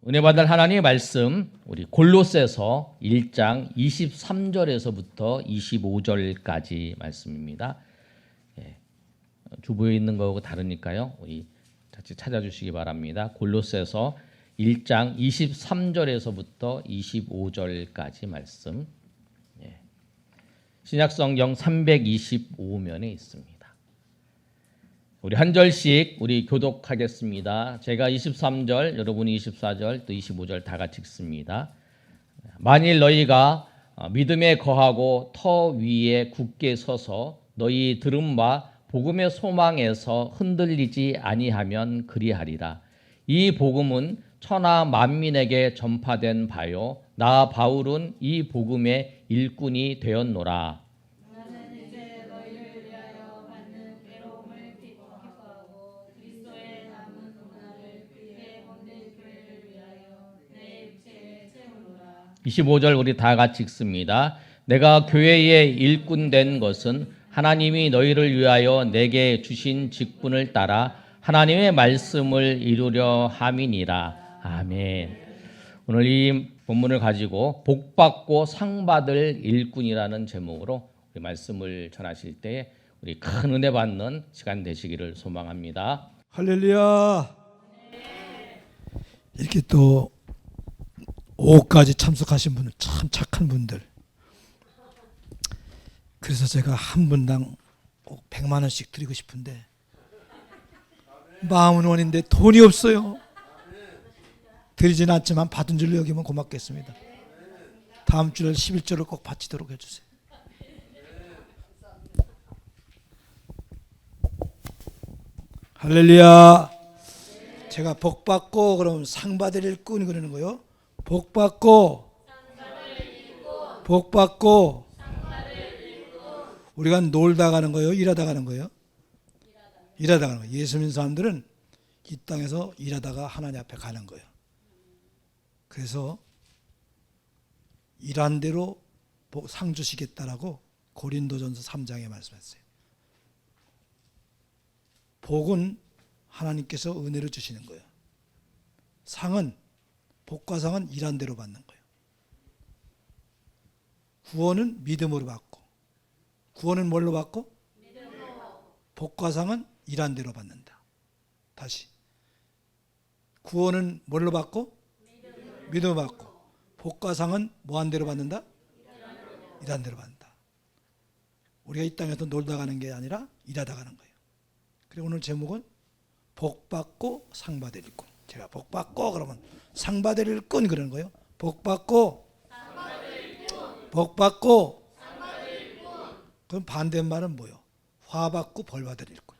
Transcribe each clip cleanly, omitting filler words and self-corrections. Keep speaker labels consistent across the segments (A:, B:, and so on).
A: 은혜 받을 하나님의 말씀 우리 골로새서 1장 23절에서부터 25절까지 말씀입니다. 주보에 있는 거하고 다르니까요. 우리 같이 찾아주시기 바랍니다. 골로새서 1장 23절에서부터 25절까지 말씀. 신약성경 325면에 있습니다. 우리 한 절씩 우리 교독하겠습니다. 제가 23절, 여러분이 24절, 또 25절 다 같이 읽습니다. 만일 너희가 믿음에 거하고 터 위에 굳게 서서 너희 들음과 복음의 소망에서 흔들리지 아니하면 그리하리라. 이 복음은 천하 만민에게 전파된 바요. 나 바울은 이 복음의 일꾼이 되었노라.
B: 나는 이제 너희를 위하여 받는 괴로움을 기뻐하고 그리스도의 남은 고난을 그의 얻는 교회를 위하여 내 육체에 채우노라.
A: 25절 우리 다 같이 읽습니다. 내가 교회의 일꾼 된 것은 하나님이 너희를 위하여 내게 주신 직분을 따라 하나님의 말씀을 이루려 함이니라. 아멘. 오늘 이 본문을 가지고 복받고 상받을 일꾼이라는 제목으로 우리 말씀을 전하실 때 우리 큰 은혜 받는 시간 되시기를 소망합니다.
C: 할렐루야. 이렇게 또 오후까지 참석하신 분들 참 착한 분들. 그래서 제가 한 분당 꼭 100만 원씩 드리고 싶은데 마음은 원인데 돈이 없어요. 드리진 않지만 받은 줄로 여기면 고맙겠습니다. 다음 주에 11조를 꼭 바치도록 해주세요. 할렐루야. 제가 복받고 그럼 상 받을 일꾼 그러는 거요. 복받고 복받고 우리가 놀다 가는 거예요? 일하다 가는 거예요? 일하다 가는 거예요. 예수 믿는 사람들은 이 땅에서 일하다가 하나님 앞에 가는 거예요. 그래서 일한 대로 상 주시겠다라고 고린도전서 3장에 말씀했어요. 복은 하나님께서 은혜로 주시는 거예요. 상은, 복과 상은 일한 대로 받는 거예요. 구원은 믿음으로 받고, 구원은 뭘로 받고? 믿음으로. 복과 상은 일한 대로 받는다. 다시. 구원은 뭘로 받고? 믿음으로 받고. 복과 상은 뭐한 대로 받는다? 일한 대로 받는다. 우리가 이 땅에서 놀다 가는 게 아니라 일하다 가는 거예요. 그리고 오늘 제목은 복받고 상받을 일꾼. 제가 복받고 그러면 상받을 일꾼 그러는 거예요. 복받고 복받고 그럼 반대말은 뭐예요? 화받고 벌받을 일꾼.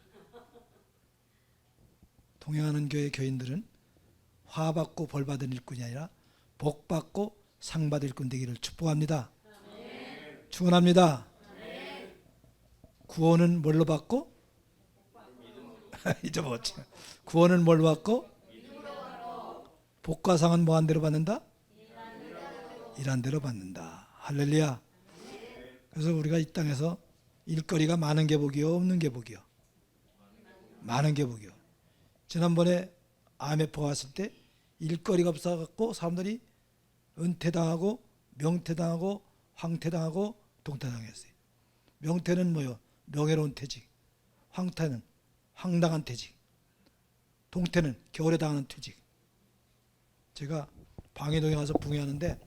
C: 동행하는 교회 교인들은 화받고 벌받은 일꾼이 아니라 복받고 상받을 일꾼 되기를 축복합니다. 축원합니다. 구원은 뭘로 받고? 잊어먹었지. 구원은 뭘로 받고? 복과 상은 뭐한 대로 받는다? 일한 대로 받는다. 할렐루야. 그래서 우리가 이 땅에서 일거리가 많은 게 복이요, 없는 게 복이요? 많은 게 복이요. 지난번에 IMF가 왔을 때 일거리가 없어갖고 사람들이 은퇴당하고 명퇴당하고 황퇴당하고 동퇴당했어요. 명퇴는 뭐요? 명예로운 퇴직. 황퇴는 황당한 퇴직. 동퇴는 겨울에 당하는 퇴직. 제가 방해동에 가서 붕해하는데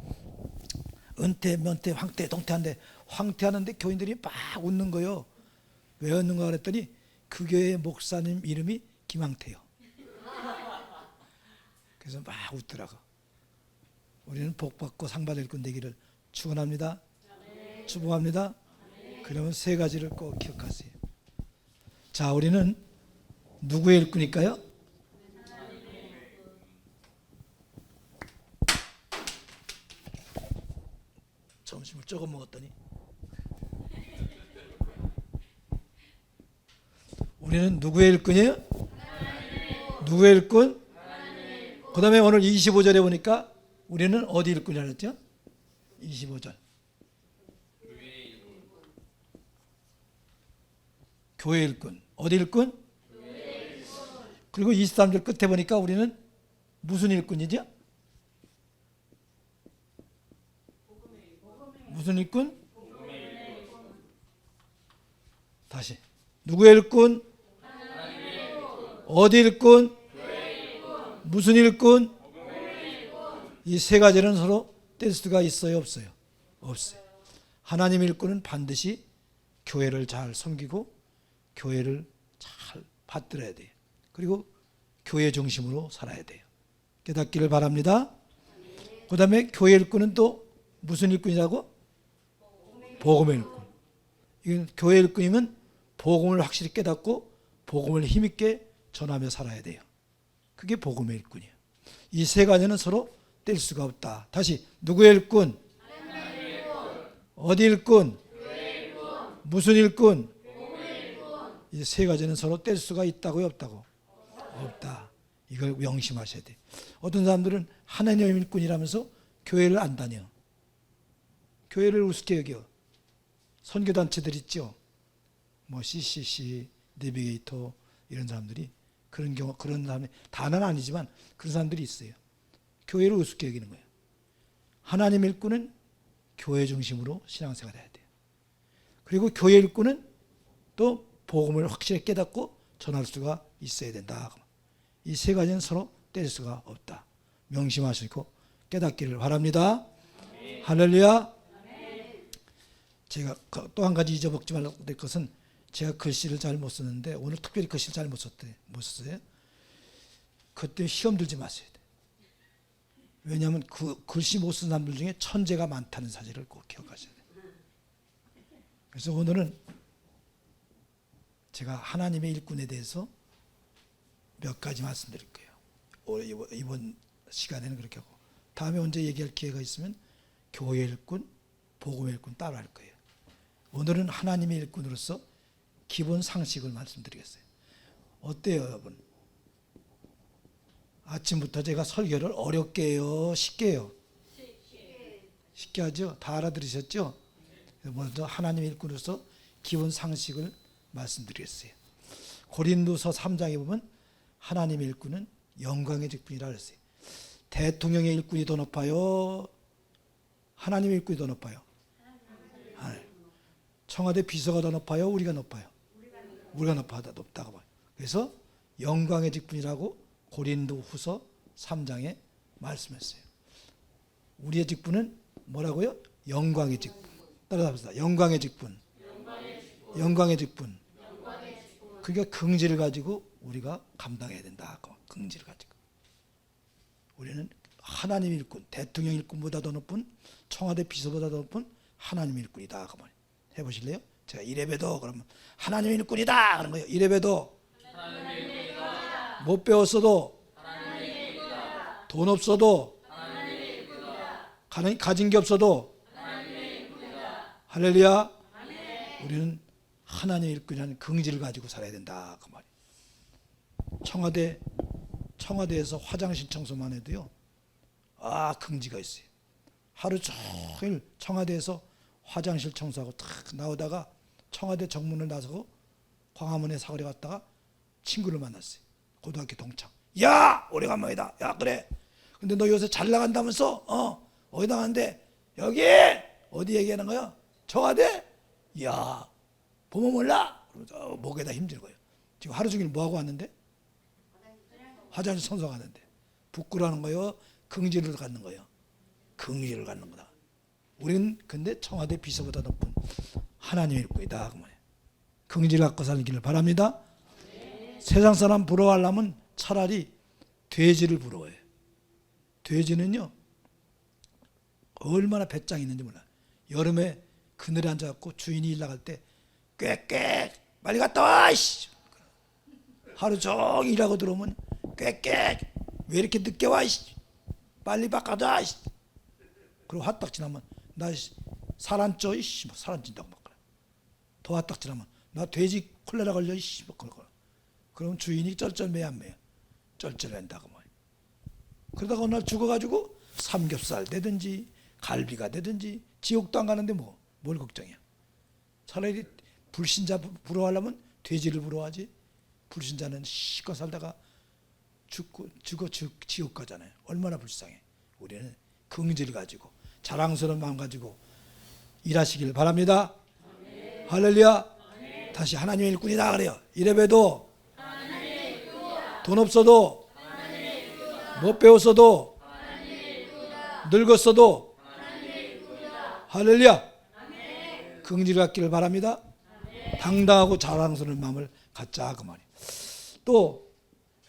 C: 은퇴, 명퇴, 황퇴, 동퇴하는데 황퇴하는데 교인들이 막 웃는 거예요. 왜 웃는가 그랬더니 그 교회 목사님 이름이 김황태요. 그래서 막 웃더라고. 우리는 복받고 상받을 일꾼 되기를 축원합니다. 축복합니다. 그러면 세 가지를 꼭 기억하세요. 자, 우리는 누구의 일꾼일까요? 점심을 조금 먹었더니 우리는 누구의 일꾼이에요? 누구의 일꾼? 그 다음에 오늘 25절에 보니까 우리는 어디 일꾼이라 그랬죠? 25절 교회 일꾼. 어디 일꾼? 그리고 23절 끝에 보니까 우리는 무슨 일꾼이죠? 무슨 일꾼? 다시. 누구의 일꾼? 어디 일꾼? 무슨 일꾼? 이 세 가지는 서로 뗄 수가 있어요, 없어요? 없어요. 하나님 일꾼은 반드시 교회를 잘 섬기고 교회를 잘 받들어야 돼요. 그리고 교회 중심으로 살아야 돼요. 깨닫기를 바랍니다. 그 다음에 교회 일꾼은 또 무슨 일꾼이라고? 복음의 일꾼. 이건 교회 일꾼이면 복음을 확실히 깨닫고 복음을 힘있게 전하며 살아야 돼요. 그게 복음의 일꾼이에요. 이 세 가지는 서로 뗄 수가 없다. 다시 누구의 일꾼? 어디 일꾼? 무슨 일꾼? 이 세 가지는 서로 뗄 수가 있다고요, 없다고? 없다. 이걸 명심하셔야 돼. 어떤 사람들은 하나님의 일꾼이라면서 교회를 안 다녀. 교회를 우습게 여겨. 선교단체들 있죠. 뭐 CCC, 내비게이터 이런 사람들이 그런 경우 그런 사람이 다는 아니지만 그런 사람들이 있어요. 교회를 우습게 여기는 거예요. 하나님 일꾼은 교회 중심으로 신앙생활 해야 돼요. 그리고 교회 일꾼은 또 복음을 확실히 깨닫고 전할 수가 있어야 된다. 이 세 가지는 서로 뗄 수가 없다. 명심하시고 깨닫기를 바랍니다. 할렐루야. 제가 또 한 가지 잊어먹지 말라고 될 것은 제가 글씨를 잘 못 썼는데 오늘 특별히 글씨를 잘 못 썼어요. 그때 시험 들지 마세요. 왜냐하면 그 글씨 못 쓴 사람들 중에 천재가 많다는 사실을 꼭 기억하셔야 돼요. 그래서 오늘은 제가 하나님의 일꾼에 대해서 몇 가지 말씀드릴 거예요. 이번 시간에는 그렇게 하고 다음에 언제 얘기할 기회가 있으면 교회 일꾼, 복음의 일꾼 따로 할 거예요. 오늘은 하나님의 일꾼으로서 기본 상식을 말씀드리겠어요. 어때요, 여러분? 아침부터 제가 설교를 어렵게 해요, 쉽게 해요? 쉽게 하죠? 다 알아들으셨죠? 먼저 하나님의 일꾼으로서 기본 상식을 말씀드리겠어요. 고린도서 3장에 보면 하나님의 일꾼은 영광의 직분이라 그랬어요. 대통령의 일꾼이 더 높아요? 하나님의 일꾼이 더 높아요? 청와대 비서가 더 높아요? 우리가 높아요? 우리가 높다고 봐요. 그래서 영광의 직분이라고 고린도후서 3장에 말씀했어요. 우리의 직분은 뭐라고요? 영광의 직분. 따라합시다. 영광의 직분. 영광의 직분. 그러니까 긍지를 가지고 우리가 감당해야 된다. 긍지를 가지고. 우리는 하나님 일꾼, 대통령 일꾼보다 더 높은, 청와대 비서보다 더 높은 하나님 일꾼이다. 해보실래요? 제가 이래봬도 그러면 하나님 일꾼이다. 그런 거예요. 이래봬도 못 배웠어도 돈 없어도 가진 게 없어도 할렐루야. 우리는 하나님의 일꾼이라는 긍지를 가지고 살아야 된다. 그 말이에요. 청와대에서 화장실 청소만 해도요. 긍지가 있어요. 하루 종일 청와대에서 화장실 청소하고 탁 나오다가 청와대 정문을 나서고 광화문에 사거리 갔다가 친구를 만났어요. 고등학교 동창. 야, 오래간만이다. 야, 그래. 근데 너 요새 잘 나간다면서? 어디 나가는데? 여기! 어디 얘기하는 거야? 청와대? 야, 보면 몰라? 그러면서 목에다 힘들고요. 지금 하루 종일 뭐하고 왔는데? 화장실 청소하고 왔는데. 부끄러워하는 거요? 긍지를 갖는 거요? 긍지를 갖는 거다. 우리는 근데 청와대 비서보다 높은 하나님의 일꾼이다. 긍지를 갖고 살기를 바랍니다. 세상 사람 부러워하려면 차라리 돼지를 부러워해요. 돼지는요, 얼마나 배짱이 있는지 몰라요. 여름에 그늘에 앉아갖고 주인이 일 나갈 때 꽥꽥 빨리 갔다 와. 이씨. 하루 종일 일하고 들어오면 꽥꽥 왜 이렇게 늦게 와. 이씨. 빨리 바꿔줘. 이씨. 그리고 화딱 지나면 나 살 안 쪄. 이씨. 살 안 찐다고 막 그래. 더 화딱 지나면 나 돼지 콜레라 걸려. 이씨. 막 그러고. 그럼 주인이 쩔쩔매 안 매요? 쩔쩔맨다고 뭐. 그러다가 어느 날 죽어가지고 삼겹살 되든지 갈비가 되든지 지옥도 안 가는데 뭘 걱정이야. 차라리 불신자 부러워하려면 돼지를 부러워하지. 불신자는 실컷 살다가 죽어 지옥 가잖아요. 얼마나 불쌍해. 우리는 긍지를 가지고 자랑스러운 마음 가지고 일하시길 바랍니다. 할렐루야. 다시 하나님의 일꾼이다 그래요. 이래봬도 돈 없어도 못 배웠어도 늙었어도 할렐루야. 긍휼이 갖기를 바랍니다. 당당하고 자랑스러운 마음을 갖자 그 말이에요. 또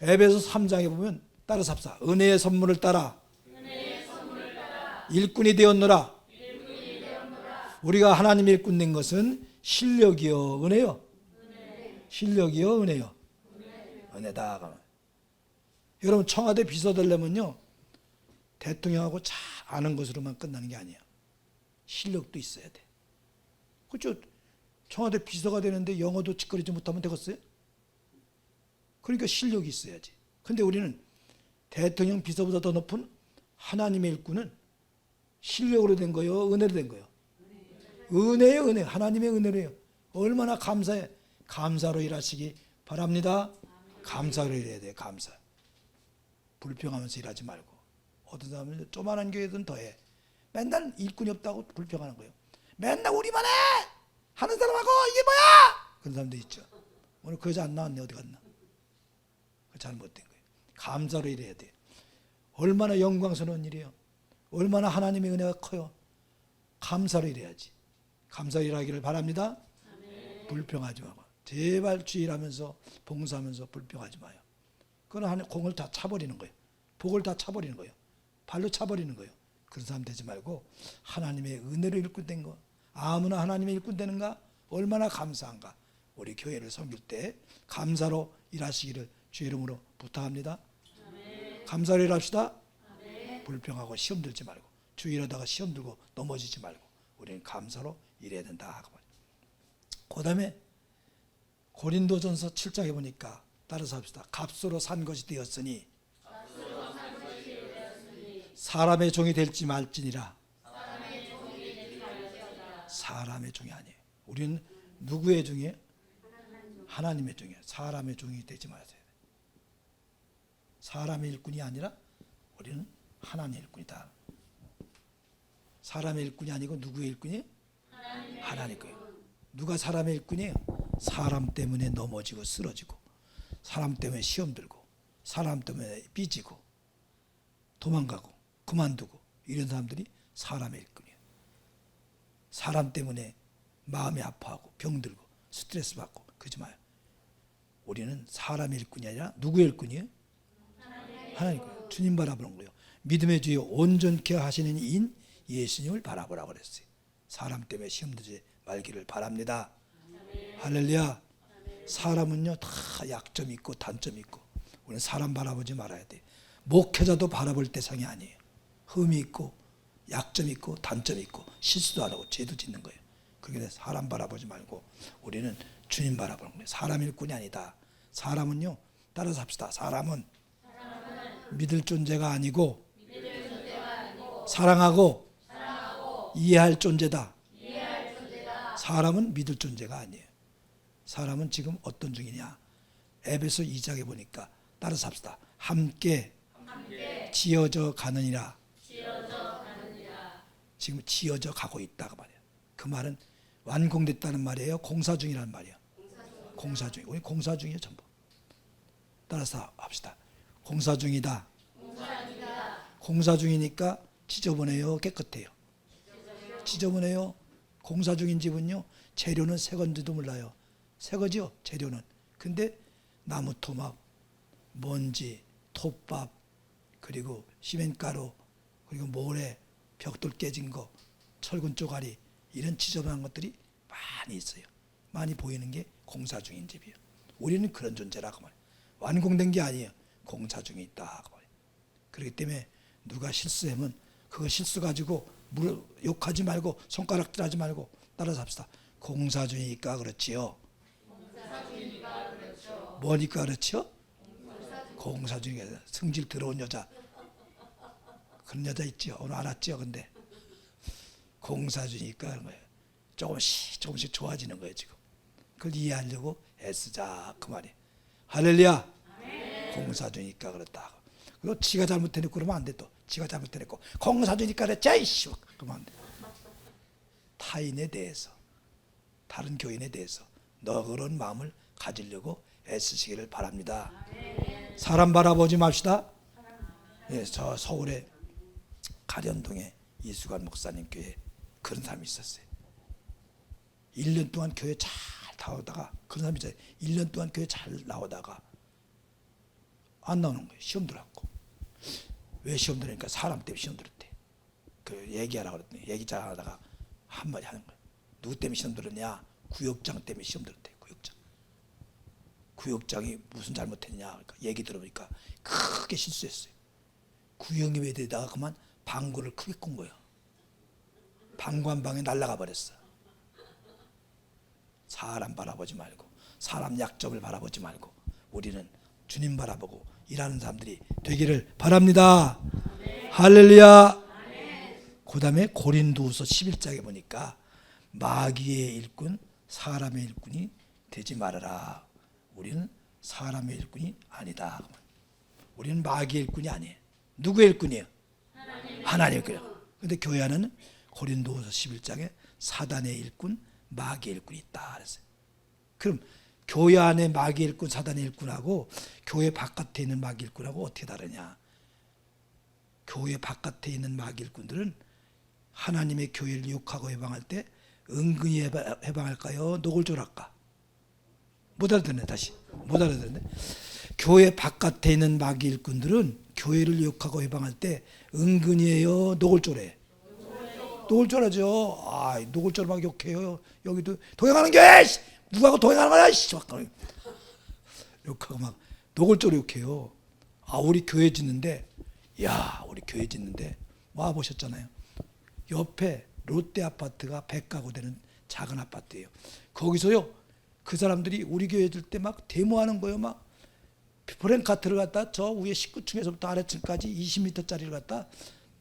C: 에베소 3장에 보면 따라서 합시다. 은혜의 선물을 따라 일꾼이 되었노라. 우리가 하나님의 일꾼 된 것은 실력이요 은혜요. 실력이요 은혜요. 은혜다. 여러분 청와대 비서 되려면요 대통령하고 잘 아는 것으로만 끝나는 게 아니에요. 실력도 있어야 돼. 그렇죠? 청와대 비서가 되는데 영어도 직거리지 못하면 되겠어요? 그러니까 실력이 있어야지. 근데 우리는 대통령 비서보다 더 높은 하나님의 일꾼은 실력으로 된 거요 은혜로 된 거요? 은혜예요. 은혜. 하나님의 은혜로요. 얼마나 감사해. 감사로 일하시기 바랍니다. 감사로 일해야 돼. 감사. 불평하면서 일하지 말고. 어떤 사람은 조만한 교회든 더해. 맨날 일꾼이 없다고 불평하는 거예요. 맨날 우리만 해! 하는 사람하고 이게 뭐야! 그런 사람도 있죠. 오늘 그 여자 안 나왔네. 어디 갔나? 잘못된 거예요. 감사로 일해야 돼요. 얼마나 영광스러운 일이에요. 얼마나 하나님의 은혜가 커요. 감사로 일해야지. 감사로 일하기를 바랍니다. 불평하지 마고. 제발 주일하면서 봉사하면서 불평하지 마요. 그건 공을 다 차버리는 거예요. 복을 다 차버리는 거예요. 발로 차버리는 거예요. 그런 사람 되지 말고 하나님의 은혜로 일꾼 된 거. 아무나 하나님의 일꾼 되는가? 얼마나 감사한가. 우리 교회를 섬길 때 감사로 일하시기를 주의 이름으로 부탁합니다. 감사로 일합시다. 불평하고 시험 들지 말고 주 일하다가 시험 들고 넘어지지 말고 우리는 감사로 일해야 된다. 그 다음에 고린도전서 7장에 보니까 따라서 합시다. 값으로 산 것이 되었으니 사람의 종이 될지 말지니라. 사람의 종이 아니에요. 우리는 누구의 종이에요? 하나님의 종이에요. 사람의 종이 되지 마세요. 사람의 일꾼이 아니라 우리는 하나님의 일꾼이다. 사람의 일꾼이 아니고 누구의 일꾼이에요? 하나님의 거예요. 누가 사람의 일꾼이에요? 사람 때문에 넘어지고 쓰러지고 사람 때문에 시험 들고 사람 때문에 삐지고 도망가고 그만두고 이런 사람들이 사람의 일꾼이에요. 사람 때문에 마음이 아파하고 병들고 스트레스 받고 그러지 마요. 우리는 사람의 일꾼이 아니라 누구의 일꾼이에요? 하나님. 주님 바라보는 거예요. 믿음의 주여 온전케 하시는 이인 예수님을 바라보라고 그랬어요. 사람 때문에 시험 들지 말기를 바랍니다. 할렐루야. 사람은요 다 약점이 있고 단점이 있고 우리는 사람 바라보지 말아야 돼. 목회자도 바라볼 대상이 아니에요. 흠이 있고 약점이 있고 단점이 있고 실수도 안 하고 죄도 짓는 거예요. 그게 사람 바라보지 말고 우리는 주님 바라보는 거예요. 사람 일꾼이 아니다. 사람은요 따라서 합시다. 사람은 믿을 존재가 아니고 사랑하고 이해할 존재다. 사람은 믿을 존재가 아니에요. 사람은 지금 어떤 중이냐? 에베소 2장에 보니까 따라서 합시다. 함께 지어져 가느니라. 지금 지어져 가고 있다고 말이에요. 그 말은 완공됐다는 말이에요. 공사 중이라는 말이에요. 공사 중. 우리 공사 중이에요 전부. 따라서 합시다. 공사 중이다. 공사 중이니까 지저분해요, 깨끗해요? 지저분해요. 공사 중인 집은요 재료는 새 건지도 몰라요. 새 거죠 재료는. 근데 나무 토막, 먼지, 톱밥, 그리고 시멘가루, 그리고 모래, 벽돌 깨진 거, 철근 쪼가리 이런 지저분한 것들이 많이 있어요. 많이 보이는 게 공사 중인 집이에요. 우리는 그런 존재라고 말해요. 완공된 게 아니에요. 공사 중에 있다. 그렇기 때문에 누가 실수하면 그거 실수 가지고 욕하지 말고 손가락질하지 말고 따라서 합시다. 공사 중이니까 그렇지요. 뭐니까 그렇지요? 공사 중이니까. 성질 더러운 여자 그런 여자 있죠. 오늘 알았죠. 근데 공사 중이니까 그런 거예요. 조금씩 좋아지는 거예요 지금. 그걸 이해하려고 애쓰자 그 말이에요. 할렐루야. 공사 중이니까 그렇다. 그리고 지가 잘못해놓고 그러면 안 돼. 또 지가 잘못해놓고 공사 중이니까 그랬지 이씨 그러면 안 돼. 타인에 대해서, 다른 교인에 대해서 너그러운 마음을 가지려고 애쓰시기를 바랍니다. 사람 바라보지 맙시다. 예, 저 서울의 가련동에 이수관 목사님 교회 그런 사람이 있었어요. 1년 동안 교회 잘 나오다가, 그런 사람이 있어요. 1년 동안 교회 잘 나오다가 안 나오는 거예요. 시험 들었고. 왜 시험 들으니까 사람 때문에 시험 들었대. 그 얘기하라고 그랬더니 얘기 잘 하다가 한마디 하는 거예요. 누구 때문에 시험 들었냐? 구역장 때문에 시험 들었대. 구역장. 구역장이 무슨 잘못했냐? 그러니까 얘기 들어보니까 크게 실수했어요. 구역임에 대다가 그만 방구를 크게 꾼 거예요. 방구 한 방에 날아가 버렸어. 사람 바라보지 말고, 사람 약점을 바라보지 말고, 우리는 주님 바라보고 일하는 사람들이 되기를 바랍니다. 할렐루야. 그 다음에 고린도후서 11장에 보니까 마귀의 일꾼, 사람의 일꾼이 되지 말아라. 우리는 사람의 일꾼이 아니다. 우리는 마귀의 일꾼이 아니에요. 누구의 일꾼이에요? 하나님의 일꾼이에요. 그런데 교회 안에는 고린도후서 11장에 사단의 일꾼, 마귀의 일꾼이 있다 그랬어요. 그럼 교회 안에 마귀의 일꾼, 사단의 일꾼하고 교회 바깥에 있는 마귀의 일꾼하고 어떻게 다르냐? 교회 바깥에 있는 마귀의 일꾼들은 하나님의 교회를 욕하고 해방할 때 은근히 해방할까요? 노골적할까? 못 알아듣네. 다시 못 알아듣네. 교회 바깥에 있는 마귀의 일꾼들은 교회를 욕하고 해방할 때 은근히 해요? 노골적해? 노골적하죠. 아, 노골적으로 막 욕해요. 여기도 동행하는 교회! 누구하고 동행하는 거야? 막 욕하고 막 노골적으로 욕해요. 아, 우리 교회 짓는데, 야, 우리 교회 짓는데 와 보셨잖아요. 옆에 롯데 아파트가 100가구 되는 작은 아파트예요. 거기서요, 그 사람들이 우리 교회 줄 때 막 데모하는 거예요. 막 프랭카트를 갖다 저 위에 19층에서부터 아래층까지 20m짜리를 갖다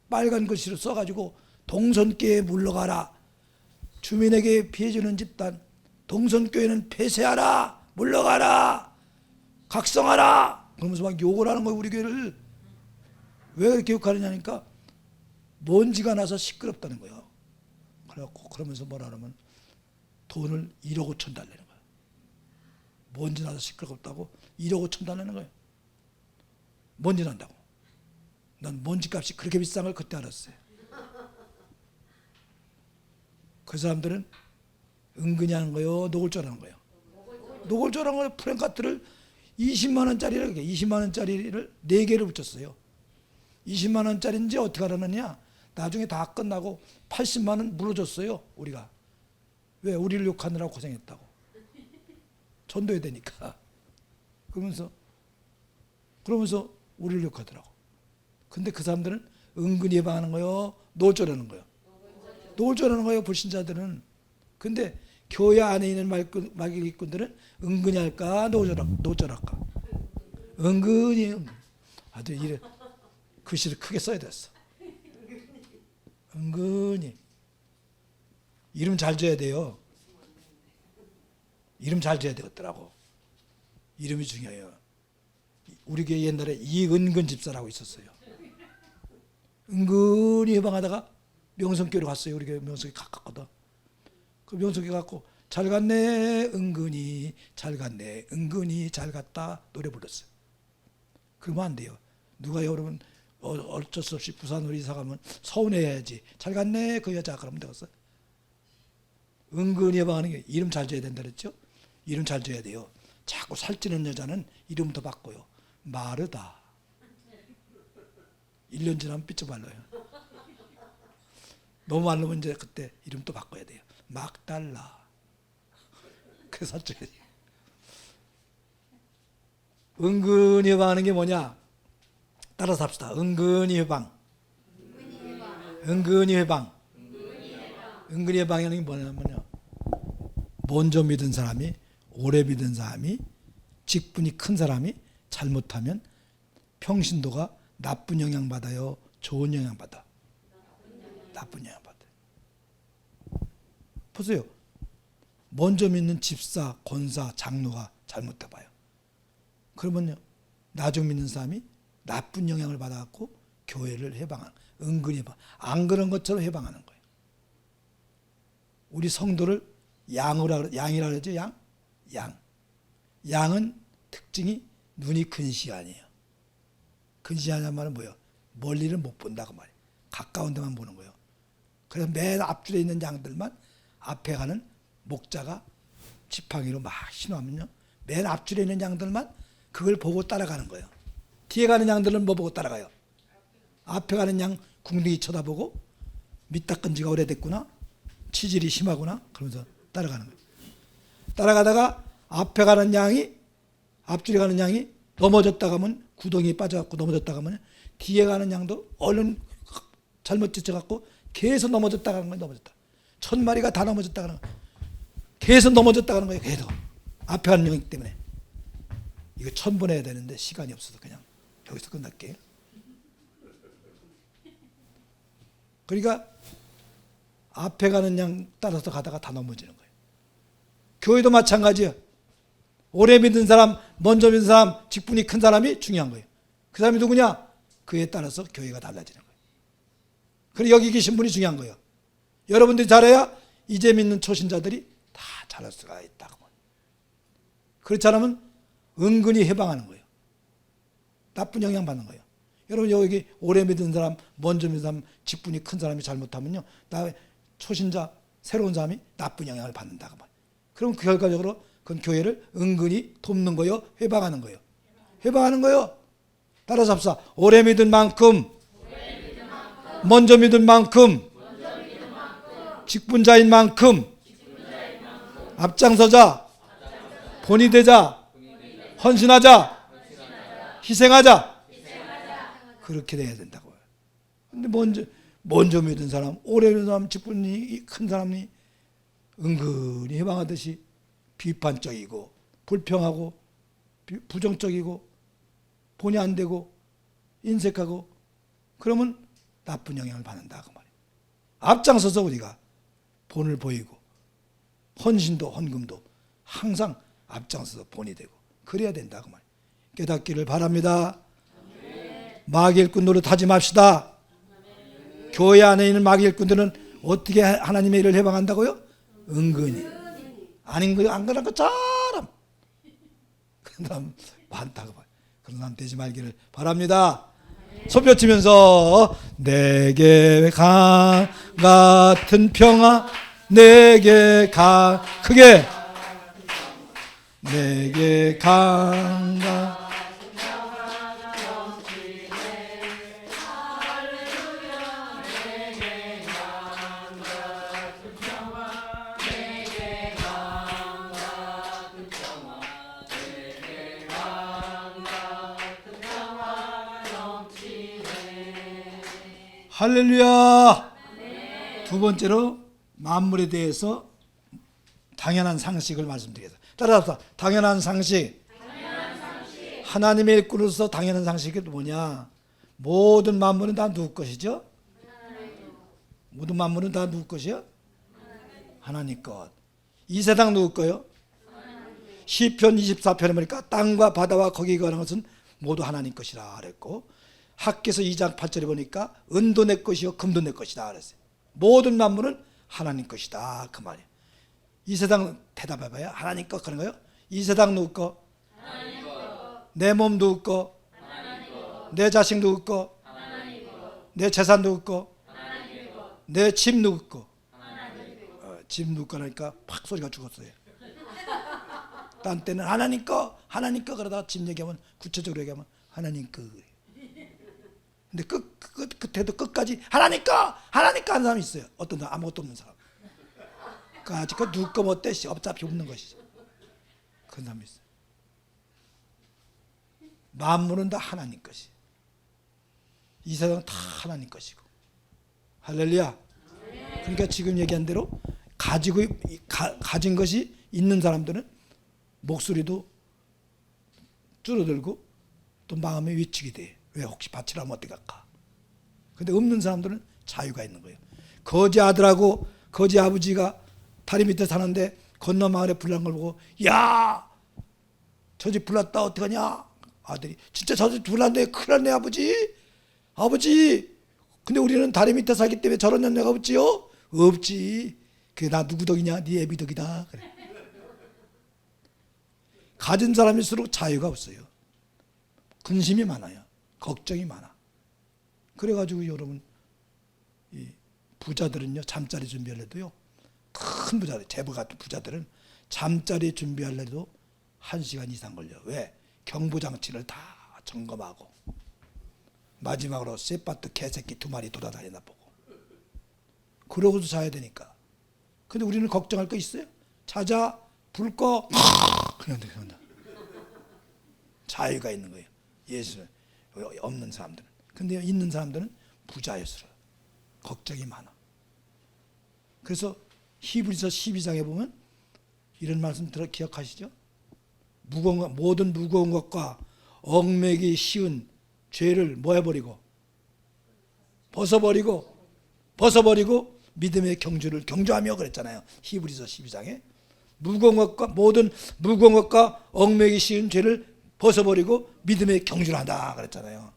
C: 빨간 글씨로 써가지고 동선교회에 물러가라. 주민에게 피해주는 집단, 동선교회는 폐쇄하라. 물러가라. 각성하라. 그러면서 막 욕을 하는 거예요. 우리 교회를. 왜 그렇게 욕하느냐니까 먼지가 나서 시끄럽다는 거예요. 그래갖고 그러면서 뭐라 하면 돈을 1억 5천 달라는 거예요. 먼지 나서 시끄럽다고 1억 5천 달라는 거예요. 먼지 난다고. 난 먼지 값이 그렇게 비싼 걸 그때 알았어요. 그 사람들은 은근히 하는 거예요? 노골적하는 거예요? 노골적한 거예요. 프랭카트를 20만 원짜리를 20만 원짜리를 4개를 붙였어요. 20만 원짜리인지 어떻게 알았느냐? 나중에 다 끝나고 80만 원 물어줬어요. 우리가. 왜? 우리를 욕하느라고 고생했다고. 전도해야 되니까. 그러면서 우리를 욕하더라고. 근데 그 사람들은 은근히 해방하는 거예요? 노골적하는 거예요? 노골적하는 거예요. 불신자들은. 근데 교회 안에 있는 마귀 일꾼들은 은근히 할까? 노골적할까? 은근히. 아주 이래 글씨를 크게 써야 됐어. 은근히. 이름 잘 줘야 돼요. 이름 잘 줘야 되겠더라고. 이름이 중요해요. 우리 교회 옛날에 이은근 집사라고 있었어요. 은근히 해방하다가 명성교회로 갔어요. 우리 교회 명성이 가깝거든. 그 명성교회 갖고 잘 갔네 은근히, 잘 갔네 은근히, 잘 갔다 노래 불렀어요. 그러면 안 돼요. 누가 여러분 어쩔 수 없이 부산으로 이사 가면 서운해야지. 잘 갔네 그 여자 그러면 되겠어. 은근히 해방하는 게 이름 잘 줘야 된다 그랬죠. 이름 잘 줘야 돼요. 자꾸 살찌는 여자는 이름부터 바꿔요. 마르다. 1년 지나면 삐쳐발라요. 너무 말르면 이제 그때 이름 또 바꿔야 돼요. 막달라. 그래서 살쪄야 돼요. 은근히 해방하는 게 뭐냐? 따라서 합시다. 은근히 해방. 은근히 해방. 은근히 해방하는 게 뭐냐면요. 먼저 믿은 사람이, 오래 믿은 사람이, 직분이 큰 사람이 잘못하면 평신도가 나쁜 영향 받아요? 좋은 영향 받아? 나쁜 영향 받아요. 보세요. 먼저 믿는 집사, 권사, 장로가 잘못해봐요. 그러면요. 나중 믿는 사람이 나쁜 영향을 받아갖고 교회를 해방하는, 은근히 해방. 안 그런 것처럼 해방하는 거예요. 우리 성도를 양이라 그러죠. 양. 양은 특징이 눈이 근시안이에요. 근시하냐는 말은 뭐예요? 멀리를 못 본다고 말이에요. 가까운 데만 보는 거예요. 그래서 맨 앞줄에 있는 양들만 앞에 가는 목자가 지팡이로 막 신호하면요, 맨 앞줄에 있는 양들만 그걸 보고 따라가는 거예요. 뒤에 가는 양들은 뭐 보고 따라가요? 앞에 가는 양 궁둥이 쳐다보고 밑닦은 지가 오래됐구나, 치질이 심하구나, 그러면서 따라가는 거예요. 따라가다가 앞에 가는 양이, 앞줄에 가는 양이 넘어졌다 가면, 구덩이에 빠져갖고 넘어졌다 가면 뒤에 가는 양도 얼른 잘못 지쳐갖고 계속 넘어졌다 가는 거예요. 넘어졌다. 1000마리가 다 넘어졌다 가는 거예요. 계속 넘어졌다 가는 거예요. 계속. 앞에 가는 양이기 때문에. 이거 1000번 해야 되는데 시간이 없어서 그냥 여기서 끝날게요. 그러니까 앞에 가는 양 따라서 가다가 다 넘어지는 거예요. 교회도 마찬가지예요. 오래 믿은 사람, 먼저 믿은 사람, 직분이 큰 사람이 중요한 거예요. 그 사람이 누구냐? 그에 따라서 교회가 달라지는 거예요. 그리고 여기 계신 분이 중요한 거예요. 여러분들이 잘해야 이제 믿는 초신자들이 다 잘할 수가 있다고. 그렇지 않으면 은근히 해방하는 거예요. 나쁜 영향 받는 거예요. 여러분 여기 오래 믿은 사람, 먼저 믿은 사람, 직분이 큰 사람이 잘못하면요, 나 초신자, 새로운 사람이 나쁜 영향을 받는다고 말이에요. 그럼 그 결과적으로 그건 교회를 은근히 돕는 거예요, 해방하는 거예요. 해방하는 거예요. 따라서 합시다. 오래 믿은 만큼, 먼저 믿은 만큼, 직분자인 만큼, 앞장서자, 본이 되자, 헌신하자, 희생하자. 그렇게 돼야 된다고요. 근데 먼저 믿은 사람, 오래 믿은 사람, 직분이 큰 사람이 은근히 해방하듯이 비판적이고 불평하고 부정적이고 본이 안 되고 인색하고, 그러면 나쁜 영향을 받는다고 말이에요. 앞장서서 우리가 본을 보이고 헌신도 헌금도 항상 앞장서서 본이 되고 그래야 된다고 말이에요. 깨닫기를 바랍니다. 마귀 일꾼 노릇하지 맙시다. 교회 안에 있는 마귀 일꾼들은 어떻게 하나님의 일을 해방한다고요? 은근히. 아닌 거, 안 그런 것처럼. 그런 사람 많다고 봐요. 그런 사람 되지 말기를 바랍니다. 손뼉 치면서 내게 강 같은 평화, 내게 강, 크게 내게 강 같은 할렐루야. 두 번째로 만물에 대해서 당연한 상식을 말씀드리겠습니다. 따라합시다. 당연한 상식. 하나님의 일꾼으로서 당연한 상식이 뭐냐? 모든 만물은 다 누구 것이죠? 모든 만물은 다 누구 것이요? 하나님 것. 이 세상 누구 거요? 시편 24편에 보니까 땅과 바다와 거기 거하는 것은 모두 하나님 것이라 그랬고, 학개서 2장 8절에 보니까 은도 내 것이요 금도 내 것이다 그랬어요. 모든 만물은 하나님 것이다 그 말이에요. 이 세상 대답해봐요. 하나님 것 그런 거요? 이 세상 누구 거? 하나님 거. 내 몸 누구 거? 하나님 거. 내 자식 누구 거? 하나님 거. 내 재산 누구 거? 하나님 거. 내 집 누구 거? 하나님 거. 집 누구 거라니까 팍 소리가 죽었어요. 딴 때는 하나님 거 그러다가 집 얘기하면, 구체적으로 얘기하면 하나님 거. 근데 끝에도 끝까지 하나님 거 하는 사람이 있어요. 어떤 사람, 아무것도 없는 사람. 아직 그 누구 거 뭐 떼시 어차피 없는 것이죠. 그런 사람이 있어요. 만물은 다 하나님 것이. 이 세상은 다 하나님 것이고. 할렐루야. 그러니까 지금 얘기한 대로 가진 것이 있는 사람들은 목소리도 줄어들고 또 마음에 위축이 돼. 왜 혹시 바치라면 어떻게 할까? 근데 없는 사람들은 자유가 있는 거예요. 거지 아들하고 거지 아버지가 다리 밑에 사는데 건너 마을에 불난 걸 보고, 야, 저 집 불났다 어떡하냐? 아들이, 진짜 저 집 불났네, 큰일 났네 아버지. 근데 우리는 다리 밑에 살기 때문에 저런 연애가 없지요? 없지. 그게 나 누구 덕이냐? 네 애비 덕이다. 그래. 가진 사람일수록 자유가 없어요. 근심이 많아요. 걱정이 많아. 그래가지고 여러분 이 부자들은요 잠자리 준비하려도요 큰 부자들 재벌 같은 부자들은 잠자리 준비하려도 1시간 이상 걸려. 왜? 경보장치를 다 점검하고 마지막으로 쌔빠트 개새끼 2마리 돌아다니나 보고 그러고도 자야 되니까. 근데 우리는 걱정할 거 있어요? 자자 불 꺼 그냥 자유가 있는 거예요. 예수는 없는 사람들은. 근데 있는 사람들은 부자였어요. 걱정이 많아. 그래서 히브리서 12장에 보면 이런 말씀 기억하시죠? 모든 무거운 것과 얽매기 쉬운 죄를 뭐 해버리고 벗어버리고 믿음의 경주를 경주하며 그랬잖아요. 히브리서 12장에 모든 무거운 것과 얽매기 쉬운 죄를 벗어버리고 믿음의 경주를 한다 그랬잖아요.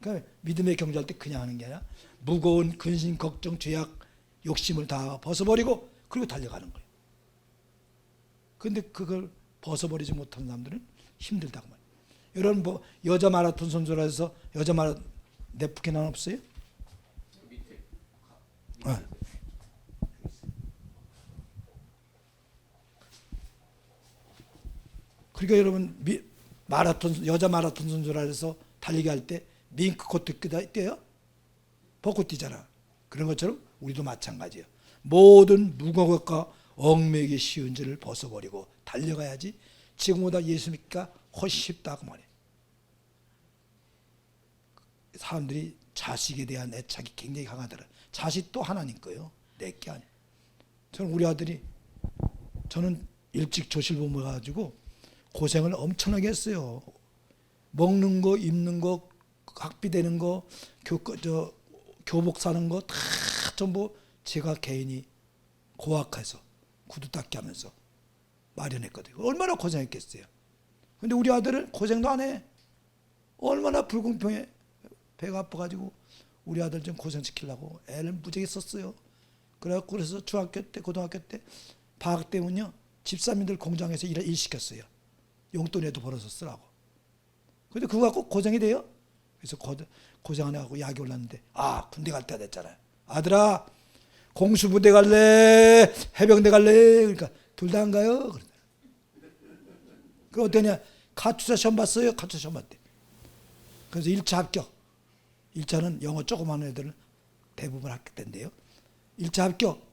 C: 그러니까 믿음의 경주할 때 그냥 하는 게 아니라 무거운 근심, 걱정, 죄악, 욕심을 다 벗어버리고 그리고 달려가는 거예요. 그런데 그걸 벗어버리지 못하는 사람들은 힘들다고 말이에요. 여러분 뭐 여자 마라톤 선수라 해서 여자 마라톤 네프킨 없어요? 그러니까 여러분 여자 마라톤 선수라 해서 달리기 할 때 밍크 코트 떼요? 벗고 뛰잖아. 그런 것처럼 우리도 마찬가지예요. 모든 무거운 것과 얽매기 쉬운 죄를 벗어버리고 달려가야지 지금보다 예수 믿기가 훨씬 쉽다고 말해요. 사람들이 자식에 대한 애착이 굉장히 강하더라. 자식도 하나님 거예요. 내 게 아니에요. 저는 일찍 조실부모 가지고 고생을 엄청나게 했어요. 먹는 거, 입는 거, 학비 되는 거, 교복 사는 거 다 전부 제가 개인이 고학해서 구두 닦기 하면서 마련했거든요. 얼마나 고생했겠어요. 근데 우리 아들은 고생도 안 해. 얼마나 불공평해. 배가 아파가지고 우리 아들 좀 고생시키려고 애를 무지하게 썼어요. 그래서 중학교 때, 고등학교 때 방학 때문요 집사님들 공장에서 일 시켰어요. 용돈에도 벌어서 쓰라고. 근데 그거 갖고 고생이 돼요. 그래서 고생 안 하고 약이 올랐는데 군대 갈 때가 됐잖아요. 아들아 공수부대 갈래? 해병대 갈래? 그러니까 둘 다 안 가요. 그 어떠냐? 가투사 시험 봤어요. 가투사 시험 봤대. 그래서 1차 합격. 1차는 영어 조그만 애들은 대부분 합격된대요. 1차 합격.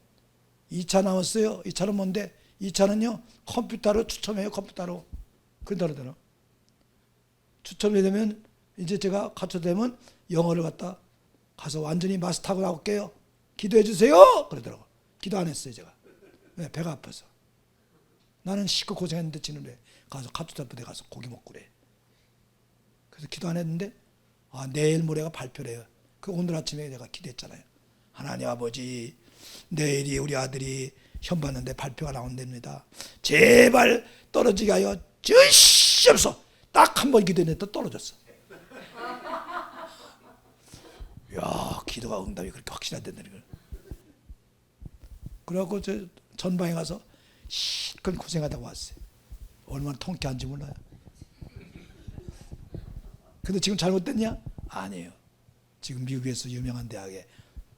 C: 2차 나왔어요. 2차는 뭔데? 2차는요 컴퓨터로 추첨해요. 컴퓨터로. 그러더라고요. 추첨이 되면 이제 제가 가초되면 영어를 갖다 가서 완전히 마스터하고 나올게요. 기도해 주세요. 그러더라고. 기도 안 했어요 제가. 왜? 배가 아파서. 나는 시끄 고생했는데 지는 왜 가서 가초자 부대 가서 고기 먹고 그래. 그래서 기도 안 했는데 내일 모레가 발표래요. 그 오늘 아침에 내가 기도했잖아요. 하나님 아버지 내일이 우리 아들이 시험 봤는데 발표가 나온답니다. 제발 떨어지게 하여 주시옵소서. 딱 한 번 기도했는데 또 떨어졌어. 야 기도가 응답이 그렇게 확실하다는 걸. 그래갖고 저 전방에 가서 실컷 고생하다가 왔어요. 얼마나 통쾌한지 몰라요. 근데 지금 잘못됐냐? 아니에요. 지금 미국에서 유명한 대학에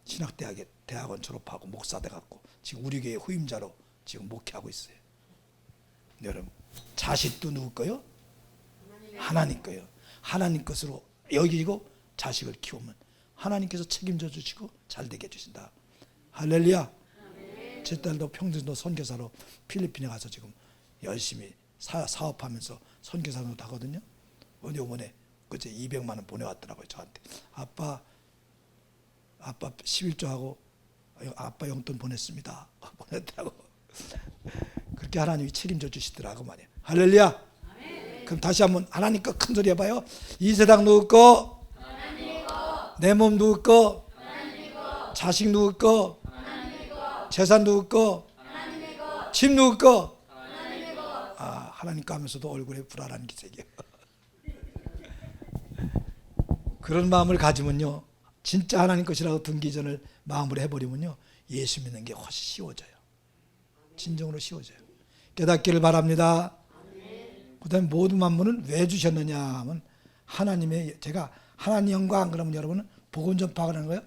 C: 신학대학에 대학원 졸업하고 목사 돼갖고 지금 우리 교회 후임자로 지금 목회하고 있어요. 여러분 자식도 누구 거요? 하나님 거요. 하나님 것으로 여기고 자식을 키우면 하나님께서 책임져 주시고 잘 되게 해주신다. 할렐루야. 제 딸도 평생도 선교사로 필리핀에 가서 지금 열심히 사업하면서 선교사로 하거든요. 요번에 그제 200만 원 보내왔더라고요 저한테. 아빠 11조하고 아빠 용돈 보냈습니다. 보냈다고. 그렇게 하나님이 책임져 주시더라고 말이에요. 할렐루야. 그럼 다시 한번 하나님 거 큰 소리 해봐요. 이 세상 누구 거? 내 몸 누구 거? 자식 누구 거? 재산 누구 거? 집 누구 거? 하나님 거 하면서도 얼굴에 불안한 기색이에요. 그런 마음을 가지면요 진짜 하나님 것이라고 등기전을 마음으로 해버리면요 예수 믿는 게 훨씬 쉬워져요. 진정으로 쉬워져요. 깨닫기를 바랍니다. 그 다음에 모든 만물은 왜 주셨느냐 하면 하나님의, 제가 하나님 영광 그러면 여러분은 복음 전파를 하는 거예요.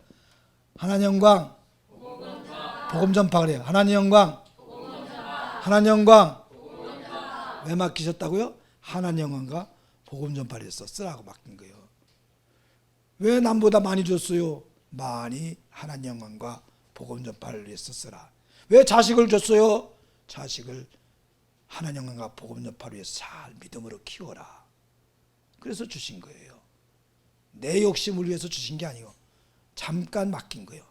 C: 하나님 영광, 복음 전파를 해요. 하나님 영광, 하나님 영광. 왜 맡기셨다고요? 하나님 영광과 복음 전파를 해서 쓰라고 맡긴 거예요. 왜 남보다 많이 줬어요? 많이 하나님 영광과 복음 전파를 위해서 쓰라. 왜 자식을 줬어요? 자식을 하나님 영광과 복음 전파를 위해서 잘 믿음으로 키워라. 그래서 주신 거예요. 내 욕심을 위해서 주신 게 아니고 잠깐 맡긴 거예요.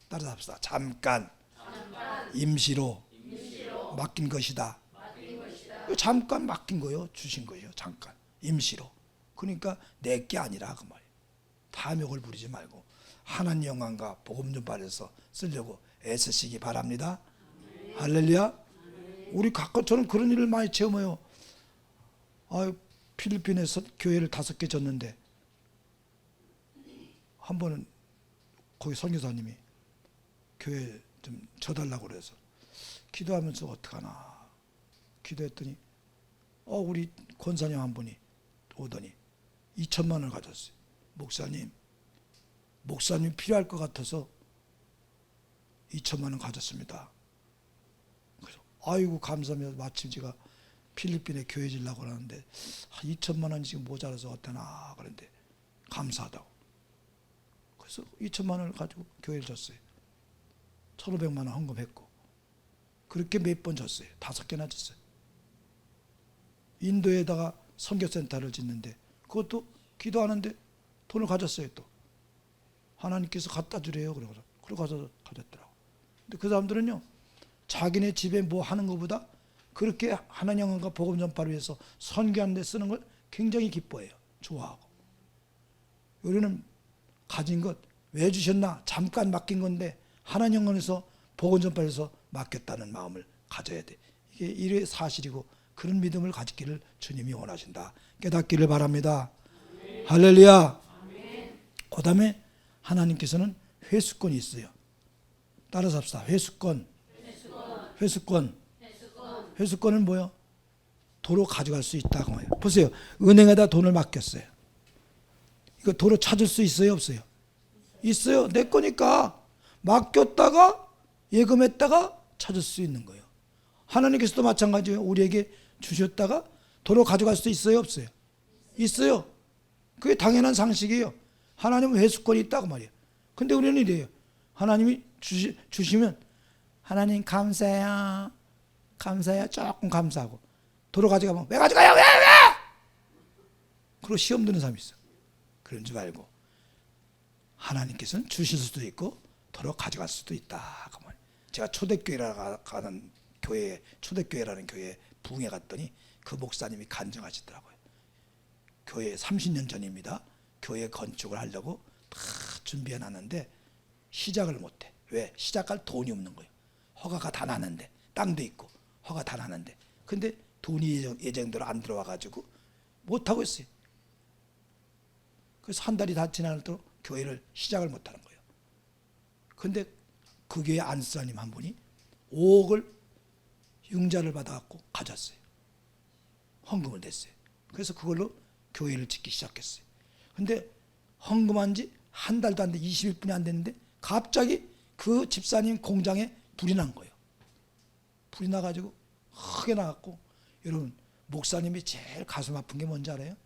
C: 따라서 합시다. 잠깐 임시로 맡긴 것이다. 잠깐 맡긴 거예요. 주신 거예요. 잠깐 임시로. 그러니까 내 게 아니라 그 말이에요. 탐욕을 부리지 말고 하나님 영광과 복음 전파해서 쓰려고 애쓰시기 바랍니다. 할렐루야. 우리 각각 저는 그런 일을 많이 체험해요. 필리핀에서 교회를 5개 졌는데 한 번은 거기 선교사님이 교회 좀 져달라고 그래서 기도하면서 어떡하나 기도했더니 우리 권사님 한 분이 오더니 2천만 원을 가졌어요. 목사님 필요할 것 같아서 2천만 원 가졌습니다. 그래서 아이고 감사합니다. 마침 제가 필리핀에 교회 지려고 하는데 2천만 원이 지금 모자라서 어떠나 그런데 감사하다고. 그래서 2천만 원을 가지고 교회를 줬어요. 1,500만 원 헌금했고 그렇게 몇 번 줬어요. 5개나 줬어요. 인도에다가 선교센터를 짓는데 그것도 기도하는데 돈을 가졌어요. 또 하나님께서 갖다 주래요. 그러고 가서 가졌더라고. 근데 그 사람들은요 자기네 집에 뭐 하는 것보다 그렇게 하나님 영광과 복음 전파를 위해서 선교하는 데 쓰는 걸 굉장히 기뻐해요. 좋아하고. 우리는 가진 것 왜 주셨나? 잠깐 맡긴 건데 하나님 영광에서 복음 전파에서 맡겼다는 마음을 가져야 돼. 이게 일의 사실이고 그런 믿음을 가지기를 주님이 원하신다. 깨닫기를 바랍니다. 할렐루야. 그 다음에 하나님께서는 회수권이 있어요. 따라서 합시다. 회수권은 뭐예요? 도로 가져갈 수 있다고 해요. 보세요. 은행에다 돈을 맡겼어요. 이거 도로 찾을 수 있어요? 없어요? 있어요. 내 거니까 맡겼다가 예금했다가 찾을 수 있는 거예요. 하나님께서도 마찬가지예요. 우리에게 주셨다가 도로 가져갈 수 있어요? 없어요? 있어요. 그게 당연한 상식이에요. 하나님은 회수권이 있다고 말이에요. 근데 우리는 이래요. 하나님이 주시면 하나님 감사해요. 조금 감사하고 도로 가져가면 왜 가져가요? 왜? 그리고 시험 드는 사람이 있어요. 그런 줄 알고 하나님께서는 주실 수도 있고 도로 가져갈 수도 있다. 제가 초대교회라는 교회에 부흥회 갔더니 그 목사님이 간증하시더라고요. 교회 30년 전입니다. 교회 건축을 하려고 다 준비해 놨는데 시작을 못해. 왜? 시작할 돈이 없는 거예요. 허가가 다 나는데 땅도 있고 허가 다 나는데 근데 돈이 예정대로 안 들어와 가지고 못하고 있어요. 그래서 한 달이 다 지나도록 교회를 시작을 못하는 거예요. 근데 그 교회 안수사님 한 분이 5억을 융자를 받아갖고 가졌어요. 헌금을 냈어요. 그래서 그걸로 교회를 짓기 시작했어요. 근데 헌금한 지 한 달도 안 돼 20일뿐이 안 됐는데 갑자기 그 집사님 공장에 불이 난 거예요. 불이 나가지고 크게 나갔고 여러분 목사님이 제일 가슴 아픈 게 뭔지 알아요?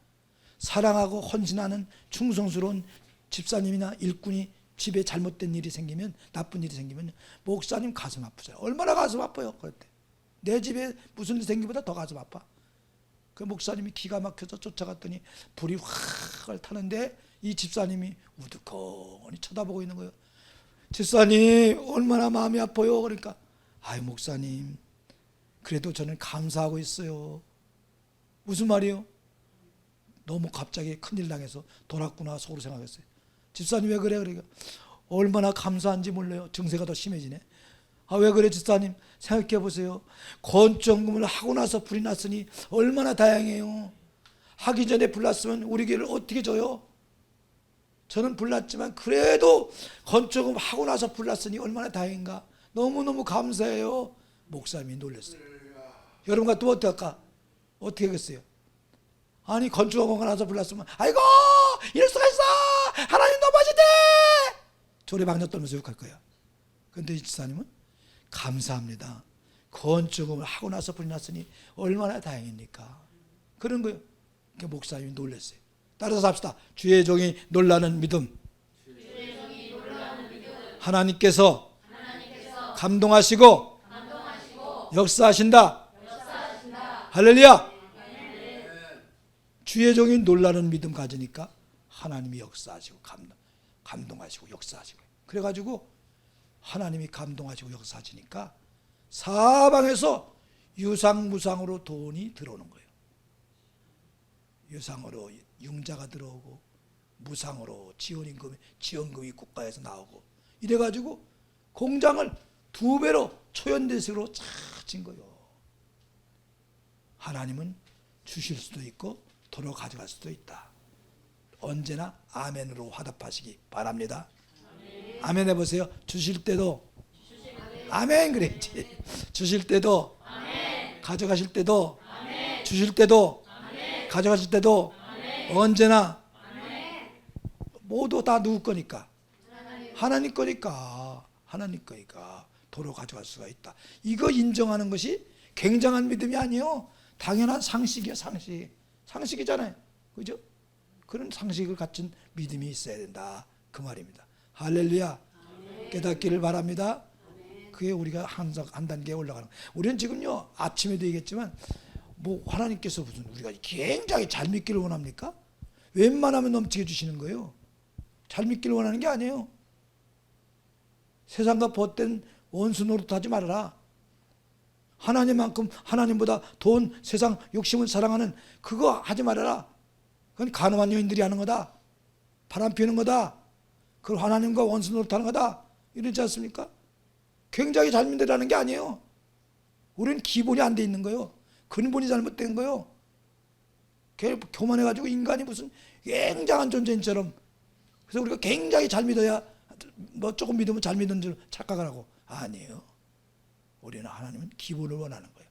C: 사랑하고 헌신하는 충성스러운 집사님이나 일꾼이 집에 잘못된 일이 생기면 나쁜 일이 생기면 목사님 가슴 아프죠. 얼마나 가슴 아파요. 그때 내 집에 무슨 일 생기보다 더 가슴 아파. 그 목사님이 기가 막혀서 쫓아갔더니 불이 확 타는데 이 집사님이 우두커니 쳐다보고 있는 거예요. 집사님 얼마나 마음이 아파요. 그러니까 아이 목사님 그래도 저는 감사하고 있어요. 무슨 말이에요? 너무 갑자기 큰일 당해서 돌았구나 속으로 생각했어요. 집사님 왜 그래? 그러니까 얼마나 감사한지 몰라요. 증세가 더 심해지네. 왜 그래 집사님? 생각해 보세요. 건축금을 하고 나서 불이 났으니 얼마나 다행이에요. 하기 전에 불 났으면 우리 교회를 어떻게 줘요? 저는 불 났지만 그래도 건축금 하고 나서 불 났으니 얼마나 다행인가. 너무너무 감사해요. 목사님이 놀랐어요. 여러분 같으면 어떡할까? 어떻게 하겠어요? 아니 건축학원 가서 불렀으면 아이고 이럴 수가 있어 하나님 너무하시대 조래방정 떨면서 욕할 거야. 그런데 이 집사님은 감사합니다. 건축을 하고 나서 불이 났으니 얼마나 다행입니까? 그런 거예요. 그러니까 목사님이 놀랐어요. 따라서 합시다. 주의 종이 놀라는 믿음. 하나님께서 감동하시고 역사하신다. 할렐루야. 주의 종이 놀라는 믿음 가지니까 하나님이 역사하시고 감동하시고 역사하시고 그래가지고 하나님이 감동하시고 역사하시니까 사방에서 유상무상으로 돈이 들어오는 거예요. 유상으로 융자가 들어오고 무상으로 지원금이 국가에서 나오고 이래가지고 공장을 2배로 초연대식으로 차진 거예요. 하나님은 주실 수도 있고 도로 가져갈 수도 있다. 언제나 아멘으로 화답하시기 바랍니다. 아멘 해보세요. 주실 때도 아멘 그랬지. 주실 때도 가져가실 때도 주실 때도 가져가실 때도 언제나 모두 다 누구 거니까? 하나님 거니까. 하나님 거니까 도로 가져갈 수가 있다. 이거 인정하는 것이 굉장한 믿음이 아니에요. 당연한 상식이야. 상식이잖아요. 그죠? 그런 상식을 갖춘 믿음이 있어야 된다. 그 말입니다. 할렐루야. 깨닫기를 바랍니다. 그게 우리가 항상 한 단계 올라가는 거예요. 우리는 지금요 아침에도 얘기했지만 뭐 하나님께서 무슨 우리가 굉장히 잘 믿기를 원합니까? 웬만하면 넘치게 주시는 거예요. 잘 믿기를 원하는 게 아니에요. 세상과 벗된 원수 노릇하지 말아라. 하나님만큼 하나님보다 돈, 세상, 욕심을 사랑하는 그거 하지 말아라. 그건 가늠한 여인들이 하는 거다. 바람 피우는 거다. 그걸 하나님과 원수 노릇하는 거다. 이러지 않습니까? 굉장히 잘 믿으라는 게 아니에요. 우리는 기본이 안 돼 있는 거예요. 근본이 잘못된 거예요. 교만해가지고 인간이 무슨 굉장한 존재인처럼. 그래서 우리가 굉장히 잘 믿어야 뭐 조금 믿으면 잘 믿는 줄 착각을 하고 아니에요. 우리는 하나님은 기본을 원하는 거예요.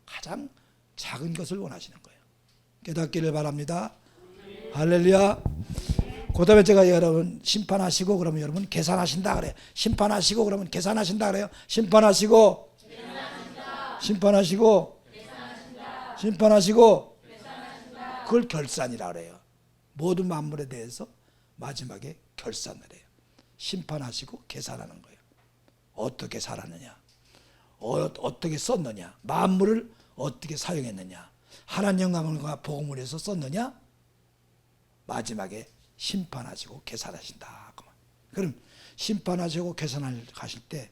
C: 가장 작은 것을 원하시는 거예요. 깨닫기를 바랍니다. 할렐루야. 그 다음에 제가 여러분 심판하시고 그러면 여러분 계산하신다 그래요. 심판하시고 그러면 계산하신다 그래요. 심판하시고 심판하시고 그걸 결산이라 그래요. 모든 만물에 대해서 마지막에 결산을 해요. 심판하시고 계산하는 거예요. 어떻게 살았느냐, 어떻게 썼느냐, 만물을 어떻게 사용했느냐, 하나님 영광과 복음을 위해서 썼느냐, 마지막에 심판하시고 계산하신다. 그럼 심판하시고 계산하실 때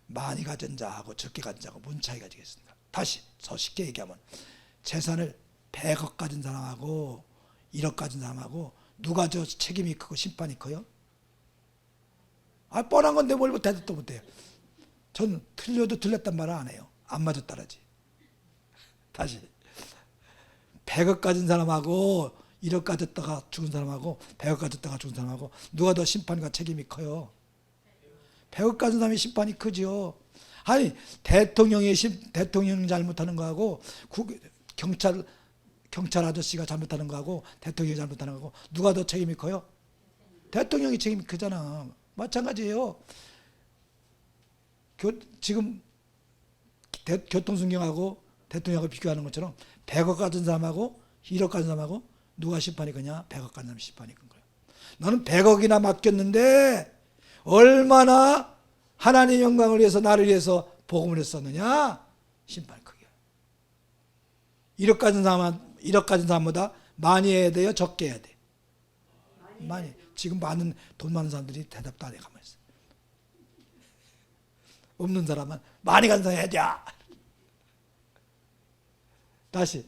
C: 많이 가진 자하고 적게 가진 자하고 뭔 차이가 되겠습니까? 다시 더 쉽게 얘기하면 재산을 100억 가진 사람하고 1억 가진 사람하고 누가 저 책임이 크고 심판이 커요? 아 뻔한 건데 뭘 대답도 못해요. 전 틀려도 틀렸단 말을 안 해요. 안 맞았다라지. 다시 100억 가진 사람하고 1억 가졌다가 죽은 사람하고 100억 가졌다가 죽은 사람하고 누가 더 심판과 책임이 커요? 100억 가진 사람이 심판이 크죠. 아니 대통령이 잘못하는 거하고 경찰 아저씨가 잘못하는 거하고 대통령이 잘못하는 거하고 누가 더 책임이 커요? 대통령이 책임이 크잖아. 마찬가지예요. 지금 교통순경하고 대통령하고 비교하는 것처럼 100억 가진 사람하고 1억 가진 사람하고 누가 심판이 크냐? 100억 가진 사람이 심판이 큰 거예요. 너는 100억이나 맡겼는데 얼마나 하나님의 영광을 위해서 나를 위해서 복음을 했었느냐? 심판이 크게. 1억 가진 사람보다 많이 해야 돼요? 적게 해야 돼? 많이. 지금 돈 많은 사람들이 대답도 안 해. 가만히 있어. 없는 사람은 많이 가진 사람 해야지. 다시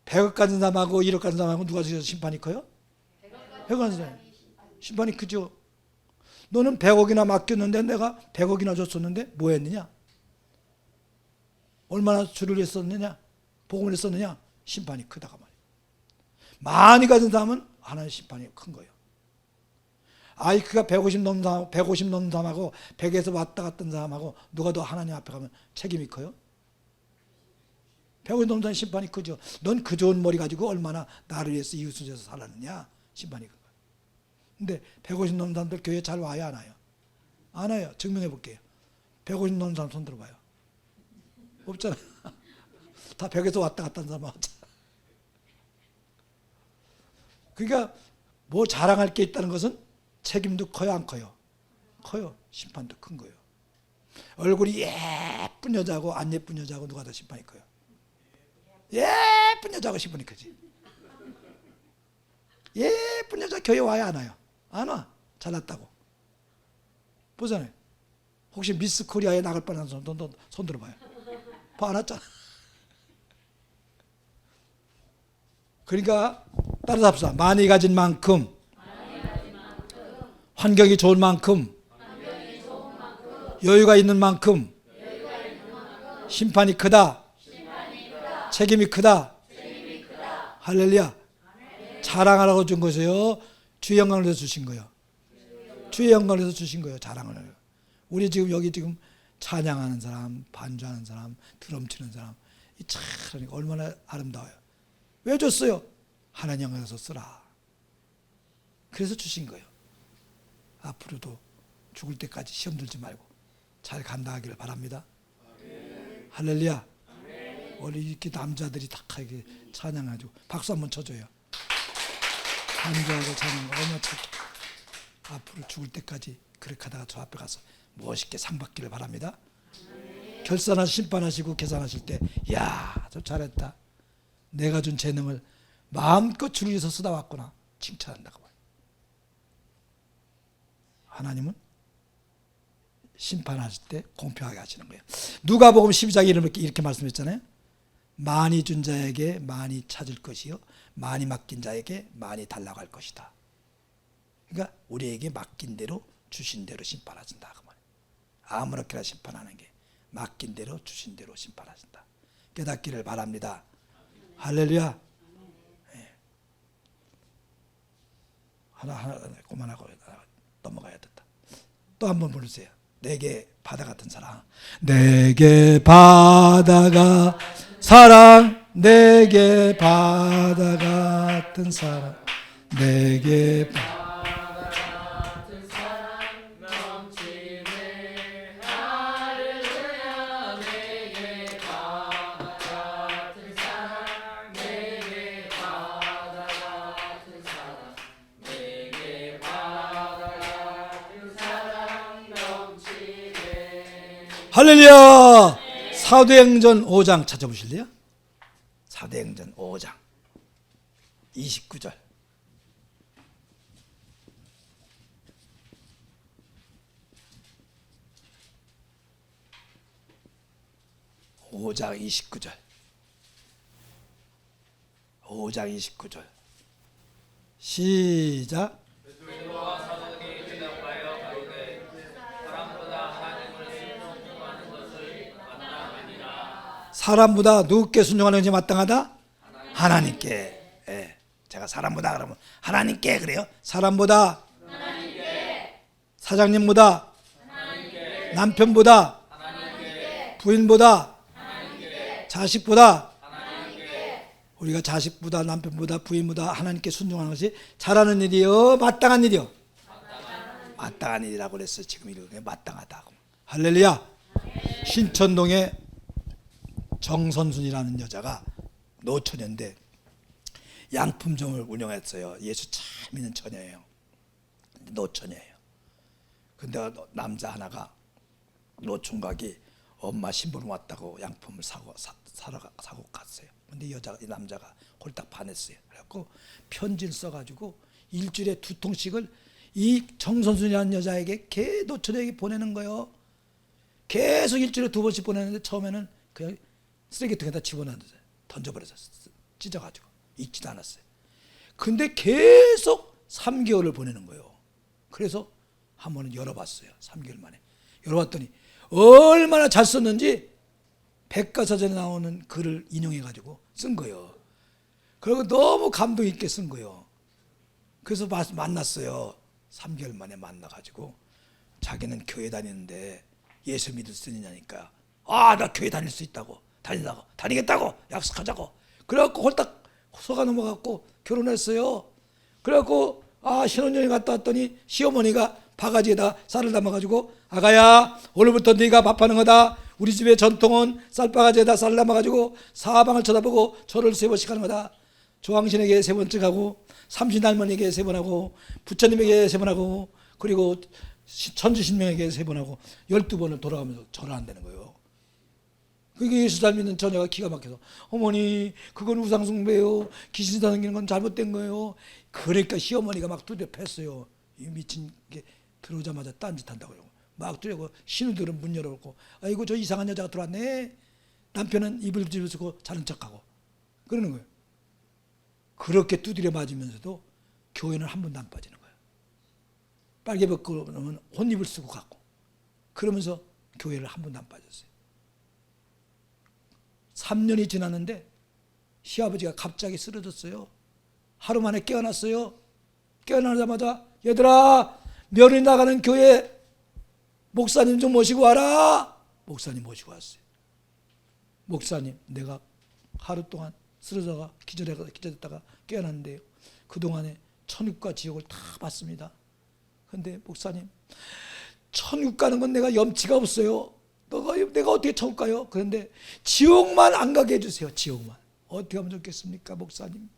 C: 100억 가진 사람하고 1억 가진 사람하고 누가 심판이 커요? 100억 가진 사람. 심판이 크죠. 너는 100억이나 맡겼는데 내가 100억이나 줬었는데 뭐 했느냐? 얼마나 주를 했었느냐? 복음을 했었느냐? 심판이 크다가 말이에요. 많이 가진 사람은 하나님의 심판이 큰 거예요. IQ가 150 넘는 사람, 150 넘는 사람하고 100에서 왔다 갔던 사람하고 누가 더 하나님 앞에 가면 책임이 커요? 150 넘는 사람 심판이 크죠. 넌 그 좋은 머리 가지고 얼마나 나를 위해서 이웃을 위해서 살았느냐, 심판이 그거예요. 근데 150 넘는 사람들 교회 잘 와요, 안 와요? 안 와요. 증명해 볼게요. 150 넘는 사람 손 들어봐요. 없잖아요. 다 100에서 왔다 갔다 하는 사람 없잖아요. 그러니까 뭐 자랑할 게 있다는 것은 책임도 커요, 안 커요? 커요. 심판도 큰 거예요. 얼굴이 예쁜 여자하고 안 예쁜 여자하고 누가 더 심판이 커요? 예쁜 여자하고 심판이 크지. 예쁜 여자 교회 와요, 안 와요? 안 와. 잘났다고. 보잖아요. 혹시 미스 코리아에 나갈 뻔한 손 들어봐요. 봐, 안 왔잖아. 그러니까 따라서 합시다. 많이 가진 만큼, 환경이 좋은 만큼, 여유가 있는 만큼, 심판이 크다, 책임이 크다. 할렐루야. 자랑하라고 준 것이요, 주의 영광을 위해서 주신 거예요. 주의 영광을 위해서 주신 거예요. 자랑을. 우리 지금 여기 지금 찬양하는 사람, 반주하는 사람, 드럼 치는 사람, 이 참 얼마나 아름다워요. 왜 줬어요? 하나님 영광에서 쓰라. 그래서 주신 거예요. 앞으로도 죽을 때까지 시험 들지 말고 잘 감당하기를 바랍니다. 할렐루야. 원래 이렇게 남자들이 다 이렇게 찬양하죠. 박수 한번 쳐줘요. 반주하고 찬양 얼마나 착해. 앞으로 죽을 때까지 그렇게 하다가 저 앞에 가서 멋있게 상 받기를 바랍니다. 결산하시고 심판하시고 계산하실 때, 야, 좀 잘했다. 내가 준 재능을 마음껏 주를 위해서 쓰다 왔구나. 칭찬한다고 봐요. 하나님은 심판하실 때 공평하게 하시는 거예요. 누가복음 12장에 이렇게 말씀했잖아요. 많이 준 자에게 많이 찾을 것이요, 많이 맡긴 자에게 많이 달라고 할 것이다. 그러니까 우리에게 맡긴 대로 주신 대로 심판하신다. 그 말이에요. 아무렇게나 심판하는 게 맡긴 대로 주신 대로 심판하신다. 깨닫기를 바랍니다. 할렐루야. 네. 하나 그만하고 넘어가야 된다. 또 한 번 부르세요. 내게 바다 같은 사랑. 내게 바다가 사랑, 내게 바다 같은 사랑, 내게 바다 같은 사랑 넘치네. 할렐루야. 내게 바다 같은 사랑, 내게 바다 같은 사랑, 내게 바다 같은 사랑 넘치네. 할렐루야. 사도행전 5장 찾아보실래요? 사도행전 5장 29절. (5장 29절) 5장 29절 시작. 사람보다 누구께 순종하는 것이 마땅하다? 하나님께. 예. 제가 사람보다 그러면 하나님께 그래요. 사람보다, 하나님께. 사장님보다, 하나님께. 남편보다, 하나님께. 부인보다, 하나님께. 자식보다, 하나님께. 우리가 자식보다, 남편보다, 부인보다 하나님께 순종하는 것이 잘하는 일이요, 마땅한 일이요. 마땅한 일이라고 그랬어요. 지금 이렇게 마땅하다고. 할렐루야. 신천동에 정선순이라는 여자가 노처녀인데 양품점을 운영했어요. 예수 참 믿는 처녀예요. 노처녀예요. 근데 남자 하나가 노총각이 엄마 신부름 왔다고 양품을 사고 갔어요. 근데 이 남자가 홀딱 반했어요. 그래갖고 편지를 써가지고 일주일에 2통씩을 이 정선순이라는 여자에게 노처녀에게 보내는 거예요. 계속 일주일에 2번씩 보내는데 처음에는 그냥 쓰레기통에다 집어넣었어요. 던져버렸어요. 찢어가지고 읽지도 않았어요. 근데 계속 3개월을 보내는 거예요. 그래서 한 번은 열어봤어요. 3개월 만에 열어봤더니 얼마나 잘 썼는지 백과사전에 나오는 글을 인용해가지고 쓴 거예요. 그리고 너무 감동 있게 쓴 거예요. 그래서 만났어요. 3개월 만에 만나가지고 자기는 교회 다니는데 예수 믿을 수 있느냐니까 나 교회 다닐 수 있다고 다니겠다고 약속하자고 그래갖고 홀딱 속아 넘어갖고 결혼했어요. 그래갖고 신혼여행 갔다 왔더니 시어머니가 바가지에다 쌀을 담아가지고 아가야 오늘부터 네가 밥하는 거다. 우리 집의 전통은 쌀바가지에다 쌀을 담아가지고 사방을 쳐다보고 절을 3번씩 하는 거다. 조항신에게 3번씩 하고 삼신할머니에게 3번 하고 부처님에게 3번 하고 그리고 천주신명에게 3번 하고 12번을 돌아가면서 절을 한다는 거예요. 그게 예수 잘 믿는 처녀가 기가 막혀서 어머니 그건 우상숭배요. 귀신 다니는 건 잘못된 거예요. 그러니까 시어머니가 막 두드려 팼어요. 이 미친 게 들어오자마자 딴짓한다고요. 막 두려고 신우들은 문 열어놓고 아이고 저 이상한 여자가 들어왔네. 남편은 입을 뒤집고 자는 척하고 그러는 거예요. 그렇게 두드려 맞으면서도 교회는 한 번도 안 빠지는 거예요. 빨개 벗고 나면 혼입을 쓰고 갔고 그러면서 교회를 한 번도 안 빠졌어요. 3년이 지났는데 시아버지가 갑자기 쓰러졌어요. 하루 만에 깨어났어요. 깨어나자마자 얘들아 며느리 나가는 교회 목사님 좀 모시고 와라. 목사님 모시고 왔어요. 목사님 내가 하루 동안 쓰러져가 기절했다가 깨어났는데요. 그동안에 천국과 지옥을 다 봤습니다. 그런데 목사님 천국 가는 건 내가 염치가 없어요. 내가 어떻게 천국 가요? 그런데 지옥만 안 가게 해주세요. 지옥만. 어떻게 하면 좋겠습니까 목사님?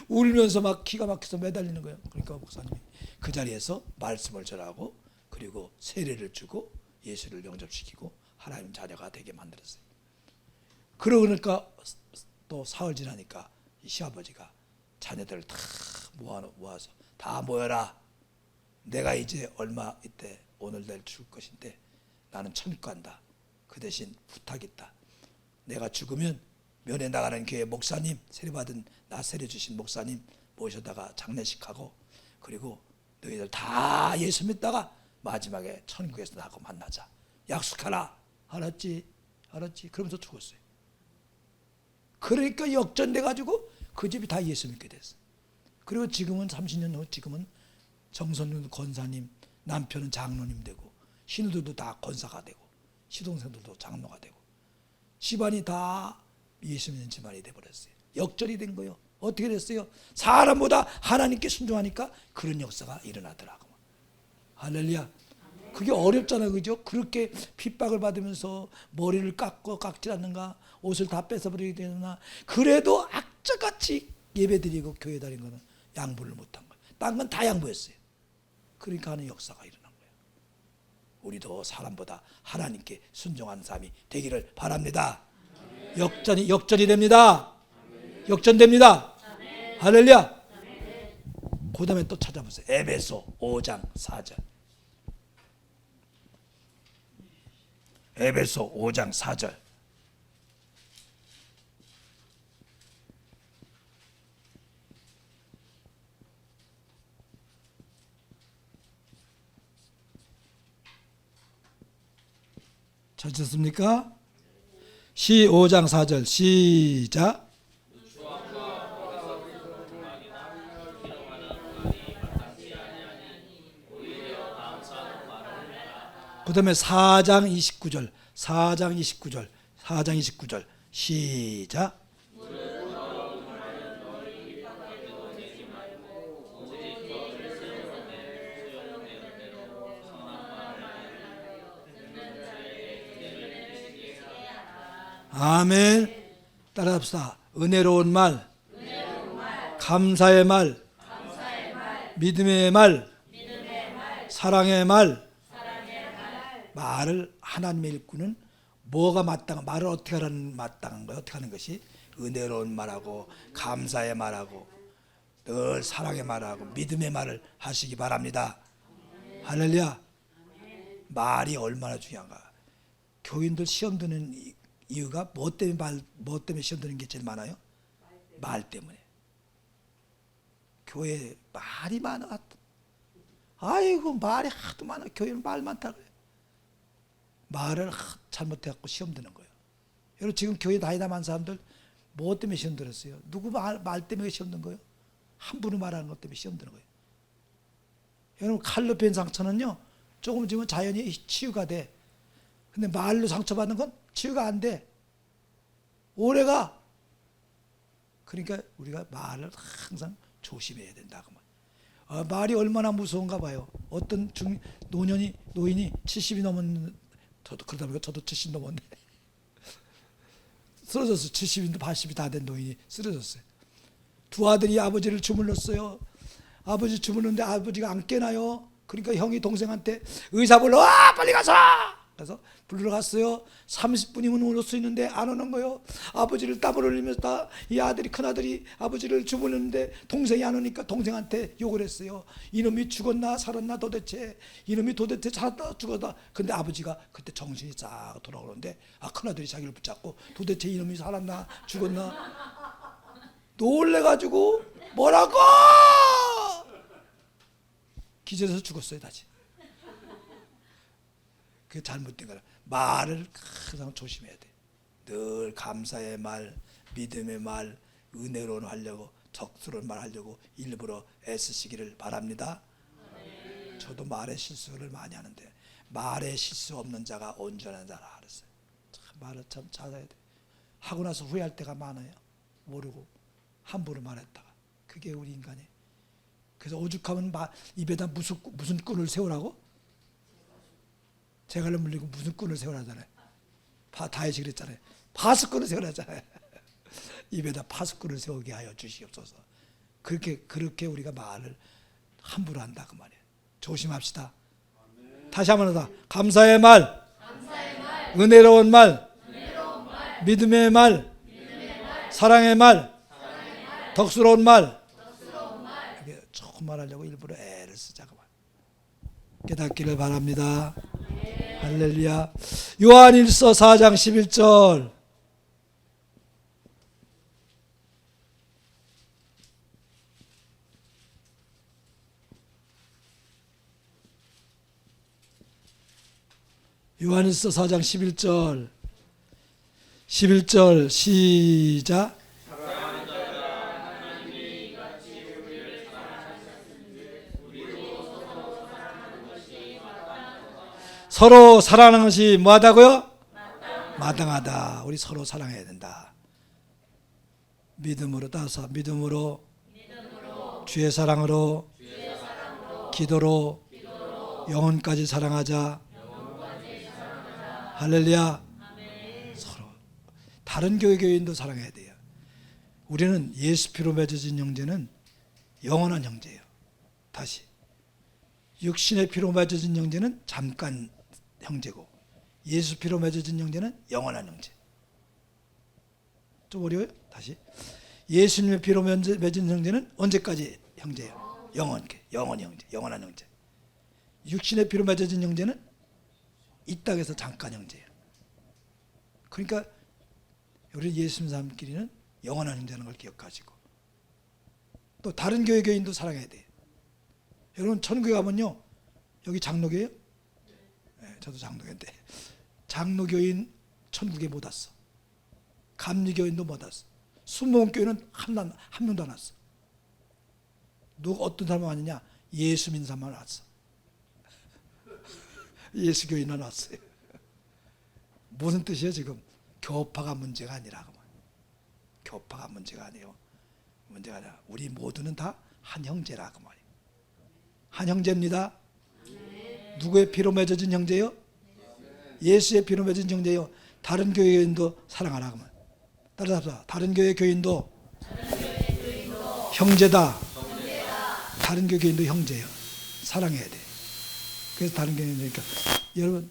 C: 울면서 막 기가 막혀서 매달리는 거예요. 그러니까 목사님이 그 자리에서 말씀을 전하고 그리고 세례를 주고 예수를 영접시키고 하나님 자녀가 되게 만들었어요. 그러니까 또 사흘 지나니까 이 시아버지가 자녀들을 다 모아서 다 모여라. 내가 이제 얼마 이때 오늘 내일 죽을 것인데 나는 천국 간다. 그 대신 부탁이 있다. 내가 죽으면 면회 나가는 교회 목사님 세례받은 나 세례 주신 목사님 모셔다가 장례식하고 그리고 너희들 다 예수 믿다가 마지막에 천국에서 나하고 만나자. 약속하라. 알았지? 그러면서 죽었어요. 그러니까 역전돼가지고 그 집이 다 예수 믿게 됐어요. 그리고 지금은 30년 후 지금은 정선윤 권사님 남편은 장로님 되고 신우들도 다 권사가 되고 시동생들도 장로가 되고 집안이 다 예수 믿는 집안이 돼버렸어요. 역전이 된 거예요. 어떻게 됐어요? 사람보다 하나님께 순종하니까 그런 역사가 일어나더라고요. 할렐루야. 그게 어렵잖아요. 그죠? 그렇게 핍박을 받으면서 머리를 깎고 깎지 않는가 옷을 다 뺏어버리게 되나 그래도 악자같이 예배드리고 교회 다닌 거는 양보를 못한 거예요. 딴 건 다 양보했어요. 그러니까 하는 역사가 일어난 거예요. 우리도 사람보다 하나님께 순종하는 삶이 되기를 바랍니다. 역전이 됩니다. 역전됩니다. 할렐루야. 그 다음에 또 찾아보세요. 에베소 5장 4절. 에베소 5장 4절. 찾으셨습니까? 5장 4절 시작. 그 다음에 4장 29절 시작. 아멘. 따라합시다. 은혜로운 말, 감사의 말, 믿음의 말, 사랑의 말. 말을 하나님의 일꾼은 뭐가 마땅한 말을 어떻게 하라는 마땅한 거예요? 어떻게 하는 것이 은혜로운 말하고 감사의 말하고 늘 사랑의 말하고 믿음의 말을 하시기 바랍니다. 할렐루야. 말이 얼마나 중요한가. 교인들 시험 드는 이유가 뭐 때문에 시험 드는 게 제일 많아요? 말 때문에. 교회에 말이 많아. 아이고 말이 하도 많아. 교회는 말 많다 그래. 말을 잘못해갖고 시험 드는 거예요. 여러분 지금 교회 다니다 많은 사람들 뭐 때문에 시험 들었어요? 누구 말 때문에 시험 든 거예요? 함부로 말하는 것 때문에 시험 드는 거예요. 여러분 칼로 뺀 상처는요 조금 지면 자연히 치유가 돼. 근데 말로 상처받는 건 치유가 안 돼. 오래가. 그러니까 우리가 말을 항상 조심해야 된다고. 말이 얼마나 무서운가 봐요. 어떤 노인이 70이 넘었는데, 그러다 보니까 저도 70 넘었네. 쓰러졌어요. 70인데 80이 다 된 노인이 쓰러졌어요. 두 아들이 아버지를 주물렀어요. 아버지 주물렀는데 아버지가 안 깨나요. 그러니까 형이 동생한테 의사 불러, 와 빨리 가서. 그래서 부르러 갔어요. 30분이면 올 수 있는데 안 오는 거예요. 아버지를 땀을 흘리면서 이 아들이, 큰아들이 아버지를 주물렀는데 동생이 안 오니까 동생한테 욕을 했어요. 이놈이 죽었나 살았나 도대체. 이놈이 도대체 살았다 죽었다. 근데 아버지가 그때 정신이 싹 돌아오는데 큰아들이 자기를 붙잡고 도대체 이놈이 살았나 죽었나 놀래가지고 뭐라고 기절해서 죽었어요. 다시. 그게 잘못된 거라. 말을 항상 조심해야 돼. 늘 감사의 말, 믿음의 말, 은혜로운 하려고, 적스러운 말 하려고 일부러 애쓰시기를 바랍니다. 저도 말에 실수를 많이 하는데 말에 실수 없는 자가 온전한 자라 그랬어요. 참 말을 참 잘해야 돼. 하고 나서 후회할 때가 많아요. 모르고 함부로 말했다가. 그게 우리 인간이. 그래서 오죽하면 입에다 무슨 꾼을 세우라고? 재갈로 물리고 무슨 꾼을 세우라잖아요. 다윗이 그랬잖아요. 파수꾼을 세우라잖아요. 입에다 파수꾼을 세우게 하여 주시옵소서. 그렇게 우리가 말을 함부로 한다 그 말이에요. 조심합시다. 다시 한번 하자. 감사의 말, 은혜로운 말, 믿음의 말, 사랑의 말, 덕스러운 말. 이게 조금 말하려고 일부러 애를 쓰자고 말. 깨닫기를 바랍니다. 할렐루야. 요한일서 4장 11절. 요한일서 4장 11절. 11절 시작. 서로 사랑하는 것이 뭐하다고요? 마땅하다. 우리 서로 사랑해야 된다. 믿음으로 따서 믿음으로 주의 사랑으로 기도로 영혼까지 사랑하자. 할렐루야. 서로 다른 교인도 사랑해야 돼요. 우리는 예수 피로 맺어진 형제는 영원한 형제예요. 다시 육신의 피로 맺어진 형제는 잠깐 형제고 예수 피로 맺어진 형제는 영원한 형제. 좀 어려워요? 다시 예수님의 피로 맺은 형제는 언제까지 형제예요? 영원 형제, 영원한 형제. 육신의 피로 맺어진 형제는 이 땅에서 잠깐 형제예요. 그러니까 우리 예수 믿는 사람끼리는 영원한 형제라는 걸 기억하시고 또 다른 교인도 사랑해야 돼요. 여러분 천국에 가면요, 여기 장로교예요? 네, 저도 장로교인데 장로교인 천국에 못 왔어. 감리교인도 못 왔어. 순복음교인은 한 명도 안 왔어. 누가 어떤 사람 왔느냐? 예수 믿는 사람만 왔어. 예수 교인은 왔어요. 무슨 뜻이에요 지금? 교파가 문제가 아니라고. 교파가 문제가 아니에요. 문제가 아니라 우리 모두는 다 한 형제라고 말이에요. 한 형제입니다. 누구의 피로 맺어진 형제요? 예수의 피로 맺어진 형제요. 다른 교인도 사랑하라고 말. 따라서 다른 교회 교인도 형제다. 다른 교회 교인도 형제예요. 사랑해야 돼. 그래서 다른 교인이니까 여러분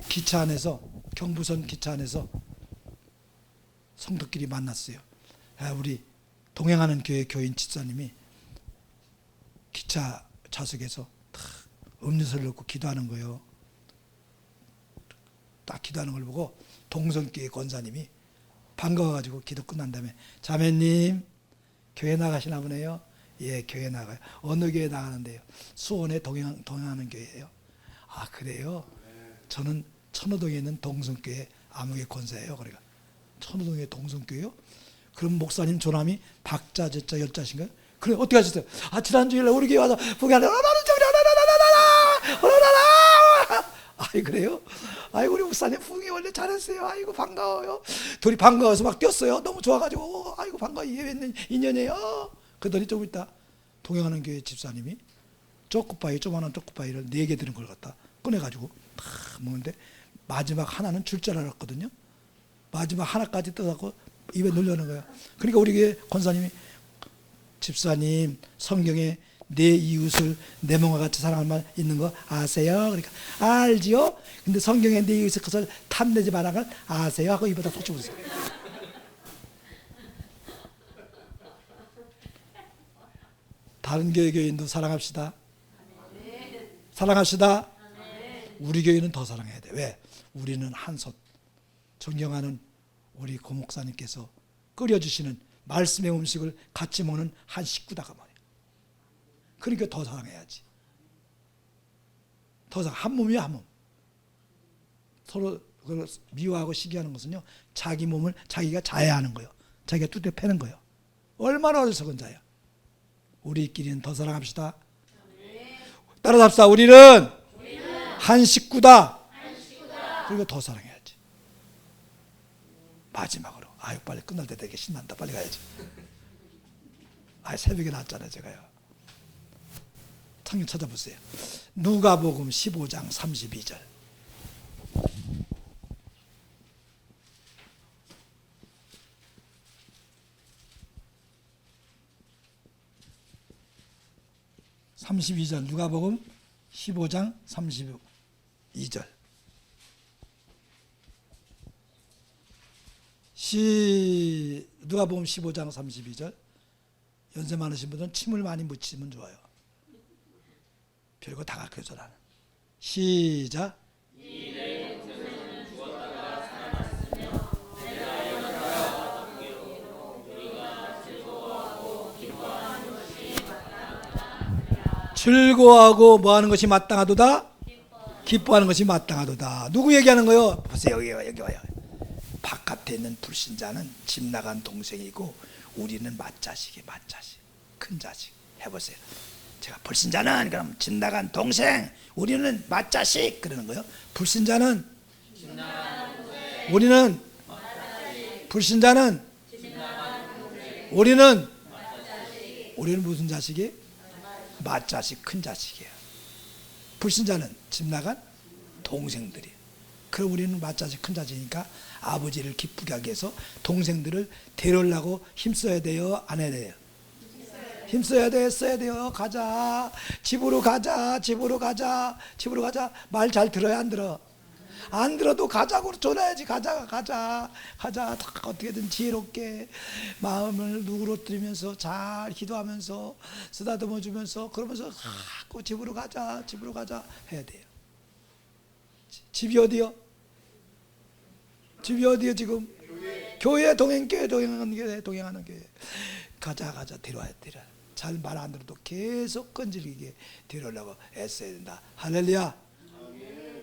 C: 기차 안에서 경부선 기차 안에서 성도끼리 만났어요. 우리 동행하는 교회 교인 집사님이 기차 좌석에서 음료수를 넣고 기도하는 거예요. 딱 기도하는 걸 보고 동성교회 권사님이 반가워가지고 기도 끝난 다음에 자매님 교회 나가시나 보네요. 예, 교회 나가요. 어느 교회 나가는데요? 수원에 동행하는 교회예요. 아 그래요? 저는 천호동에 있는 동성교회 암흑의 권사예요. 그러니까 천호동의 동성교회요? 그럼 목사님 조남이 박자, 저자, 열자신가요? 그래 어떻게 하셨어요? 지난주일날 우리 교회 와서 보게 하다 아이 그래요? 아이고 우리 목사님 부흥이 원래 잘했어요. 아이고 반가워요. 둘이 반가워서 막 뛰었어요. 너무 좋아가지고 아이고 반가워 예외는 인연이에요. 그러더니 좀 있다 동행하는 교회 집사님이 초코파이 조그마한 초코파이를 4개 드는 걸 갖다 꺼내가지고 막 먹는데 마지막 하나는 줄 줄 알았거든요. 마지막 하나까지 뜯어갖고 입에 넣으려는 거예요. 그러니까 우리 교회 권사님이 집사님 성경에 내 이웃을 내 몸과 같이 사랑할 만 있는 거 아세요? 그러니까 알지요? 근데 성경에 내 이웃의 것을 탐내지 말라는 걸 아세요? 하고 입에다 톡 집어줬어요. 다른 교회 교인도 사랑합시다. 사랑합시다. 우리 교회는 더 사랑해야 돼. 왜? 우리는 한솥 존경하는 우리 고목사님께서 끓여주시는 말씀의 음식을 같이 먹는 한 식구다가 말이야. 그러니까 더 사랑해야지. 더 사랑. 한 몸이야 한 몸. 서로 그걸 미워하고 시기하는 것은요 자기 몸을 자기가 자야 하는 거예요. 자기가 뚜껑 패는 거예요. 얼마나 어리석은 자야. 우리끼리는 더 사랑합시다. 따라잡시다. 우리는 한 식구다. 그리고 더 사랑해야지. 마지막으로 아유 빨리 끝날 때 되게 신난다. 빨리 가야지. 새벽에 났잖아요 제가요. 성경 찾아보세요. 누가복음 15장 32절. 누가복음 15장 32절. 누가복음 15장 32절. 연세 많으신 분들은 침을 많이 묻히면 좋아요. 별거 다 가르쳐줘 나는. 시작. 즐거워하고 뭐 하는 것이 마땅하도다? 기뻐하는 것이 마땅하도다. 누구 얘기하는 거요? 보세요. 여기 와요. 바깥에 있는 불신자는 집 나간 동생이고 우리는 맏자식이 맏자식. 큰 자식. 해보세요. 제가 불신자는 그럼 집 나간 동생, 우리는 맏자식 그러는 거예요. 불신자는 우리는 불신자는 우리는 무슨 자식이? 맏자식, 큰 자식이에요. 불신자는 집 나간 동생들이에요. 그럼 우리는 맏자식, 큰 자식이니까 아버지를 기쁘게 하기 위해서 동생들을 데려오려고 힘써야 돼요? 안 해야 돼요? 힘써야 돼, 써야 돼요. 가자, 집으로 가자, 집으로 가자, 집으로 가자. 말 잘 들어요, 안 들어? 안 들어도 가자고 전화해야지. 가자, 가자, 가자. 다 어떻게든 지혜롭게 마음을 누그러뜨리면서 잘 기도하면서 쓰다듬어 주면서 그러면서 자꾸 집으로 가자, 집으로 가자 해야 돼요. 집이 어디요? 집이 어디요 지금? 교회 동행교회 동행하는 교회. 가자, 가자, 데려와야 데려. 잘 말 안 들어도 계속 끈질기게 데려오려고 애써야 된다. 할렐루야.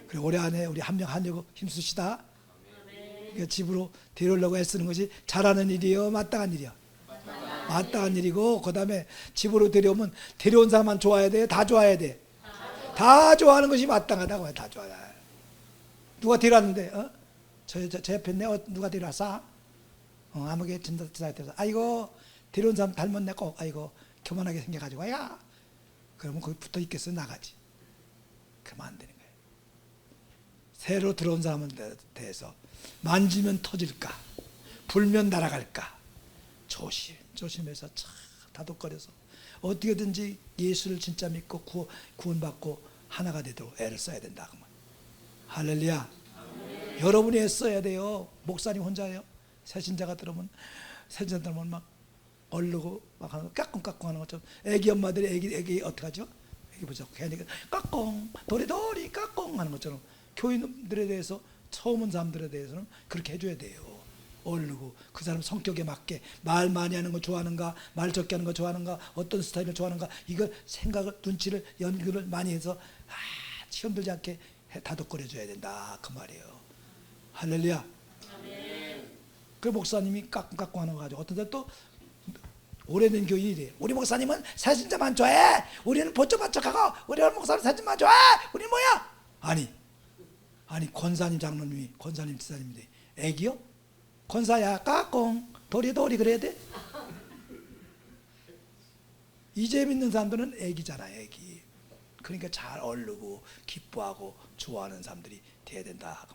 C: 그리고 올해 안에 우리 한 명 하려고 힘쓰시다. 그러니까 집으로 데려오려고 애쓰는 것이 잘하는 일이요, 마땅한 일이요? 마땅한 일이고, 그 다음에 집으로 데려오면 데려온 사람만 좋아야 돼? 다 좋아야 돼? 다 좋아하는 것이 마땅하다고. 다 좋아해. 누가 데려왔는데? 저 옆에 있네. 누가 데려왔어? 아무개 진짜 데려왔어. 아이고 데려온 사람 닮았네 꼭. 아이고 교만하게 생겨가지고 야. 그러면 거기 붙어 있겠어? 나가지. 그러면 안 되는 거예요. 새로 들어온 사람에 대해서 만지면 터질까, 불면 날아갈까 조심해서 참 다독거려서 어떻게든지 예수를 진짜 믿고 구원받고 하나가 되도록 애를 써야 된다. 할렐루야. 여러분이 애써야 돼요. 목사님 혼자예요. 새신자가 들어오면 막 얼르고 막 하는 거, 까꿍까꿍 하는 것처럼. 애기 엄마들이 애기 어떻게 하죠? 애기 보자. 괜히 까꿍 도리도리 까꿍 하는 것처럼 교인들에 대해서 처음 온 사람들에 대해서는 그렇게 해줘야 돼요. 얼르고 그 사람 성격에 맞게 말 많이 하는 거 좋아하는가, 말 적게 하는 거 좋아하는가, 어떤 스타일을 좋아하는가, 이걸 생각을 눈치를 연구를 많이 해서 시험 들지 않게 다독거려줘야 된다 그 말이에요. 할렐루야. 그 목사님이 까꿍까꿍 하는 거 가지고 어떤 데 또 오래된 교인이 이래. 우리 목사님은 사진자만 좋아해. 우리는 보초바짝하고 우리 목사님 사진만 좋아해. 우리 뭐야? 아니 권사님 장로님이 권사님 지사님인데 애기요? 권사야 까꿍 도리도리 그래야 돼? 이제 믿는 사람들은 애기잖아 애기. 그러니까 잘 어르고 기뻐하고 좋아하는 사람들이 돼야 된다.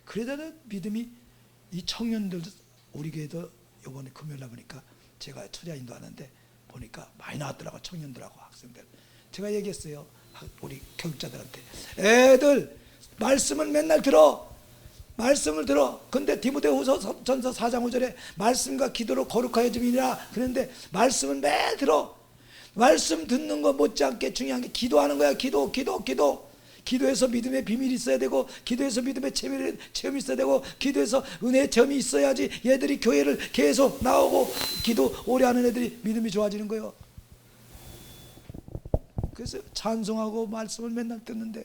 C: 그래도 믿음이 이 청년들 우리 교회도 이번에 금요일날 보니까 제가 초대 인도하는데 보니까 많이 나왔더라고. 청년들하고 학생들. 제가 얘기했어요. 우리 교육자들한테 애들 말씀을 맨날 들어. 말씀을 들어. 근데 디모데후서 전서 4장 5절에 말씀과 기도로 거룩하여 줌이라 그런데 말씀을 매일 들어. 말씀 듣는 거 못지않게 중요한 게 기도하는 거야. 기도해서 믿음의 비밀이 있어야 되고 기도해서 믿음의 체험이 있어야 되고 기도해서 은혜의 체험이 있어야지 얘들이 교회를 계속 나오고 기도 오래 하는 애들이 믿음이 좋아지는 거예요. 그래서 찬송하고 말씀을 맨날 듣는데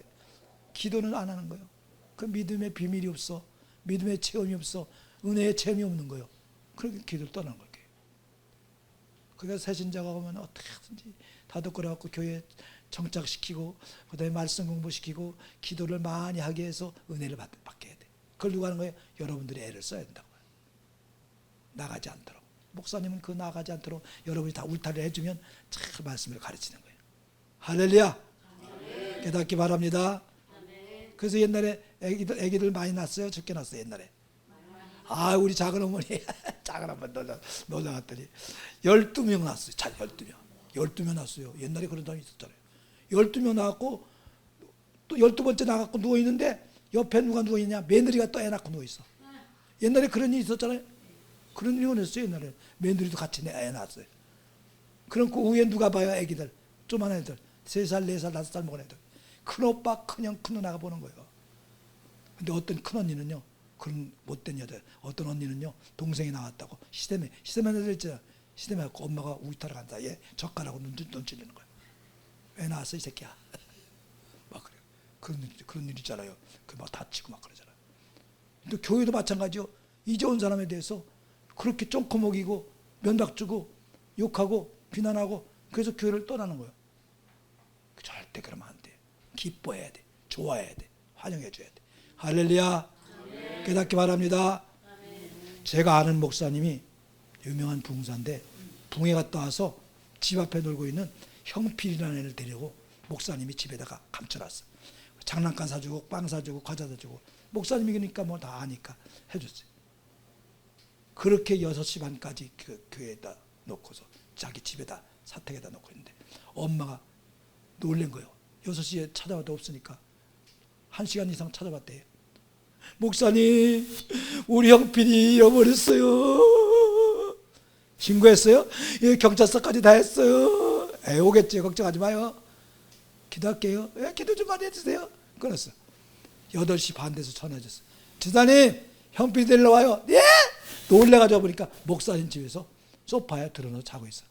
C: 기도는 안 하는 거예요. 그 믿음의 비밀이 없어. 믿음의 체험이 없어. 은혜의 체험이 없는 거예요. 그렇게 기도를 떠나는 거예요. 그러니까 새신자가 오면 어떻게든지 다독거려갖고 교회에 정착시키고 그다음에 말씀 공부시키고 기도를 많이 하게 해서 은혜를 받게 해야 돼. 그걸 누가 하는 거예요? 여러분들이 애를 써야 된다고. 나가지 않도록. 목사님은 그 나가지 않도록 여러분이 다 울타리를 해주면 참 말씀을 가르치는 거예요. 할렐루야. 깨닫기 바랍니다. 그래서 옛날에 애기들 많이 낳았어요? 적게 낳았어요 옛날에? 우리 작은 어머니 작은 어머니 놀러 갔더니 12명 낳았어요. 12명 낳았어요. 옛날에 그런 사람이 있었잖아요. 12명 낳았고 또 12번째 나갔고 누워있는데 옆에 누가 누워있냐? 며느리가 또 애 낳고 누워있어. 옛날에 그런 일이 있었잖아요. 그런 일이 있었어요. 옛날에 며느리도 같이 애 낳았어요. 그럼 그 위에 누가 봐요? 애기들 조그만 애들 3살 4살 5살 먹은 애들 큰오빠 큰형 큰누나가 보는 거예요. 근데 어떤 큰언니는요 그런 못된 여자 어떤 언니는요 동생이 나왔다고 시대매 애들 있잖아. 시대매 갖고 엄마가 우유타러 간 사이에 젓가락으로 눈 찔리는 거야. 왜 나왔어 이 새끼야. 막 그래. 그런 일 있잖아요. 그 막 다치고 막 그러잖아요. 근데 교회도 마찬가지요. 이제 온 사람에 대해서 그렇게 쫑코 먹이고 면박 주고 욕하고 비난하고 그래서 교회를 떠나는 거예요. 절대 그러면 안 돼. 기뻐해야 돼. 좋아해야 돼. 환영해 줘야 돼. 할렐루야. 깨닫기 바랍니다. 제가 아는 목사님이 유명한 붕사인데 붕에 갔다 와서 집 앞에 놀고 있는 형필이라는 애를 데리고 목사님이 집에다가 감춰놨어. 장난감 사주고 빵 사주고 과자 사주고 목사님이 그러니까 뭐 다 아니까 해줬어요. 그렇게 6시 반까지 그 교회에다 놓고서 자기 집에다 사택에다 놓고 있는데 엄마가 놀란 거예요. 6시에 찾아와도 없으니까 1시간 이상 찾아봤대요. 목사님 우리 형필이 잃어버렸어요. 신고했어요? 예, 경찰서까지 다 했어요. 오겠지. 걱정하지 마요. 기도할게요. 예, 기도 좀 많이 해주세요. 끊었어. 8시 반 돼서 전화해줬어. 지사님 형필이 데리러 와요. 예? 놀래가지고 보니까 목사님 집에서 소파에 들어놓고 자고 있어.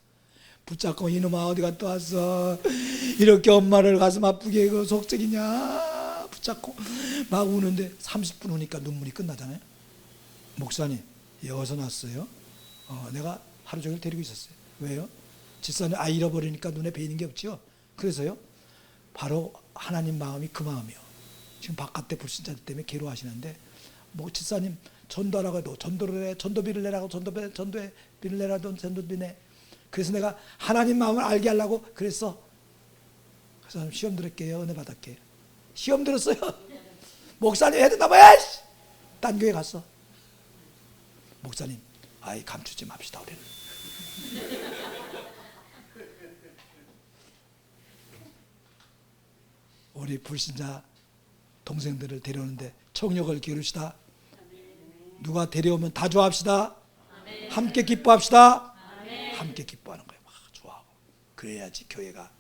C: 붙잡고 이놈아 어디 갔다 왔어. 이렇게 엄마를 가슴 아프게 그 속썩이냐. 붙잡고 막 우는데 30분 후니까 눈물이 끝나잖아요. 목사님 여기서 났어요. 내가 하루 종일 데리고 있었어요. 왜요? 집사님 잃어버리니까 눈에 베이는 게 없죠. 그래서요. 바로 하나님 마음이 그 마음이요. 지금 바깥에 불신자들 때문에 괴로워하시는데 뭐 집사님 전도하라고 해도 전도를 해. 전도비를 내라고 전도비를 내라도 전도비 내. 그래서 내가 하나님 마음을 알게 하려고 그랬어. 그래서 시험 들을게요. 은혜 받을게요. 시험 들었어요. 목사님 해도 넘어야. 딴 교회 갔어. 목사님 감추지 맙시다 우리는. 우리 불신자 동생들을 데려오는데 총력을 기울이시다. 누가 데려오면 다 좋아합시다. 함께 기뻐합시다. 함께 기뻐하는 거예요. 막 좋아하고. 그래야지 교회가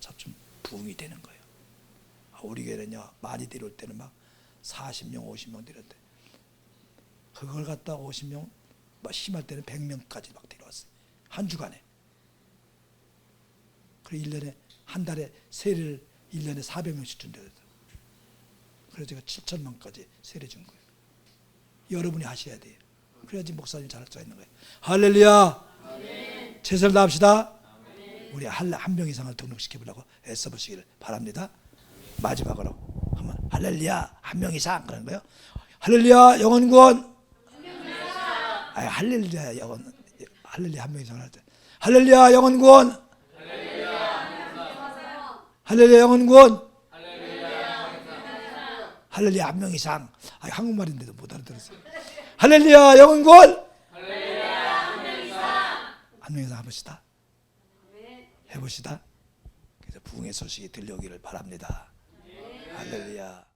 C: 차츰 부흥이 되는 거예요. 우리 교회는요 많이 데려올 때는 막 40명 50명 데려올 때 그걸 갖다 50명 막 심할 때는 100명까지 막 데려왔어요. 한 주간에. 그래 1년에 한 달에 세례를 1년에 400명씩 준대요. 그래서 제가 7,000명까지 세례 준 거예요. 여러분이 하셔야 돼요. 그래야지 목사님 잘할 수 있는 거예요. 할렐루야. 최선을 다합시다. 우리 한 명 이상을 등록시켜보려고 애써보시기를 바랍니다. 마지막으로 한번 할렐루야 한 명 이상 그런 거요. 할렐루야 영원구원. 할렐루야 영원. 할렐루야 한 명 이상 할 때. 할렐루야 영원구원. 할렐루야 영원구원. 할렐루야 한 명 이상. 한국말인데도 못 알아들었어요. 할렐루야 영원구원. 한 명 이상 해봅시다. 해봅시다. 그래서 부흥의 소식이 들려오기를 바랍니다. 할렐루야.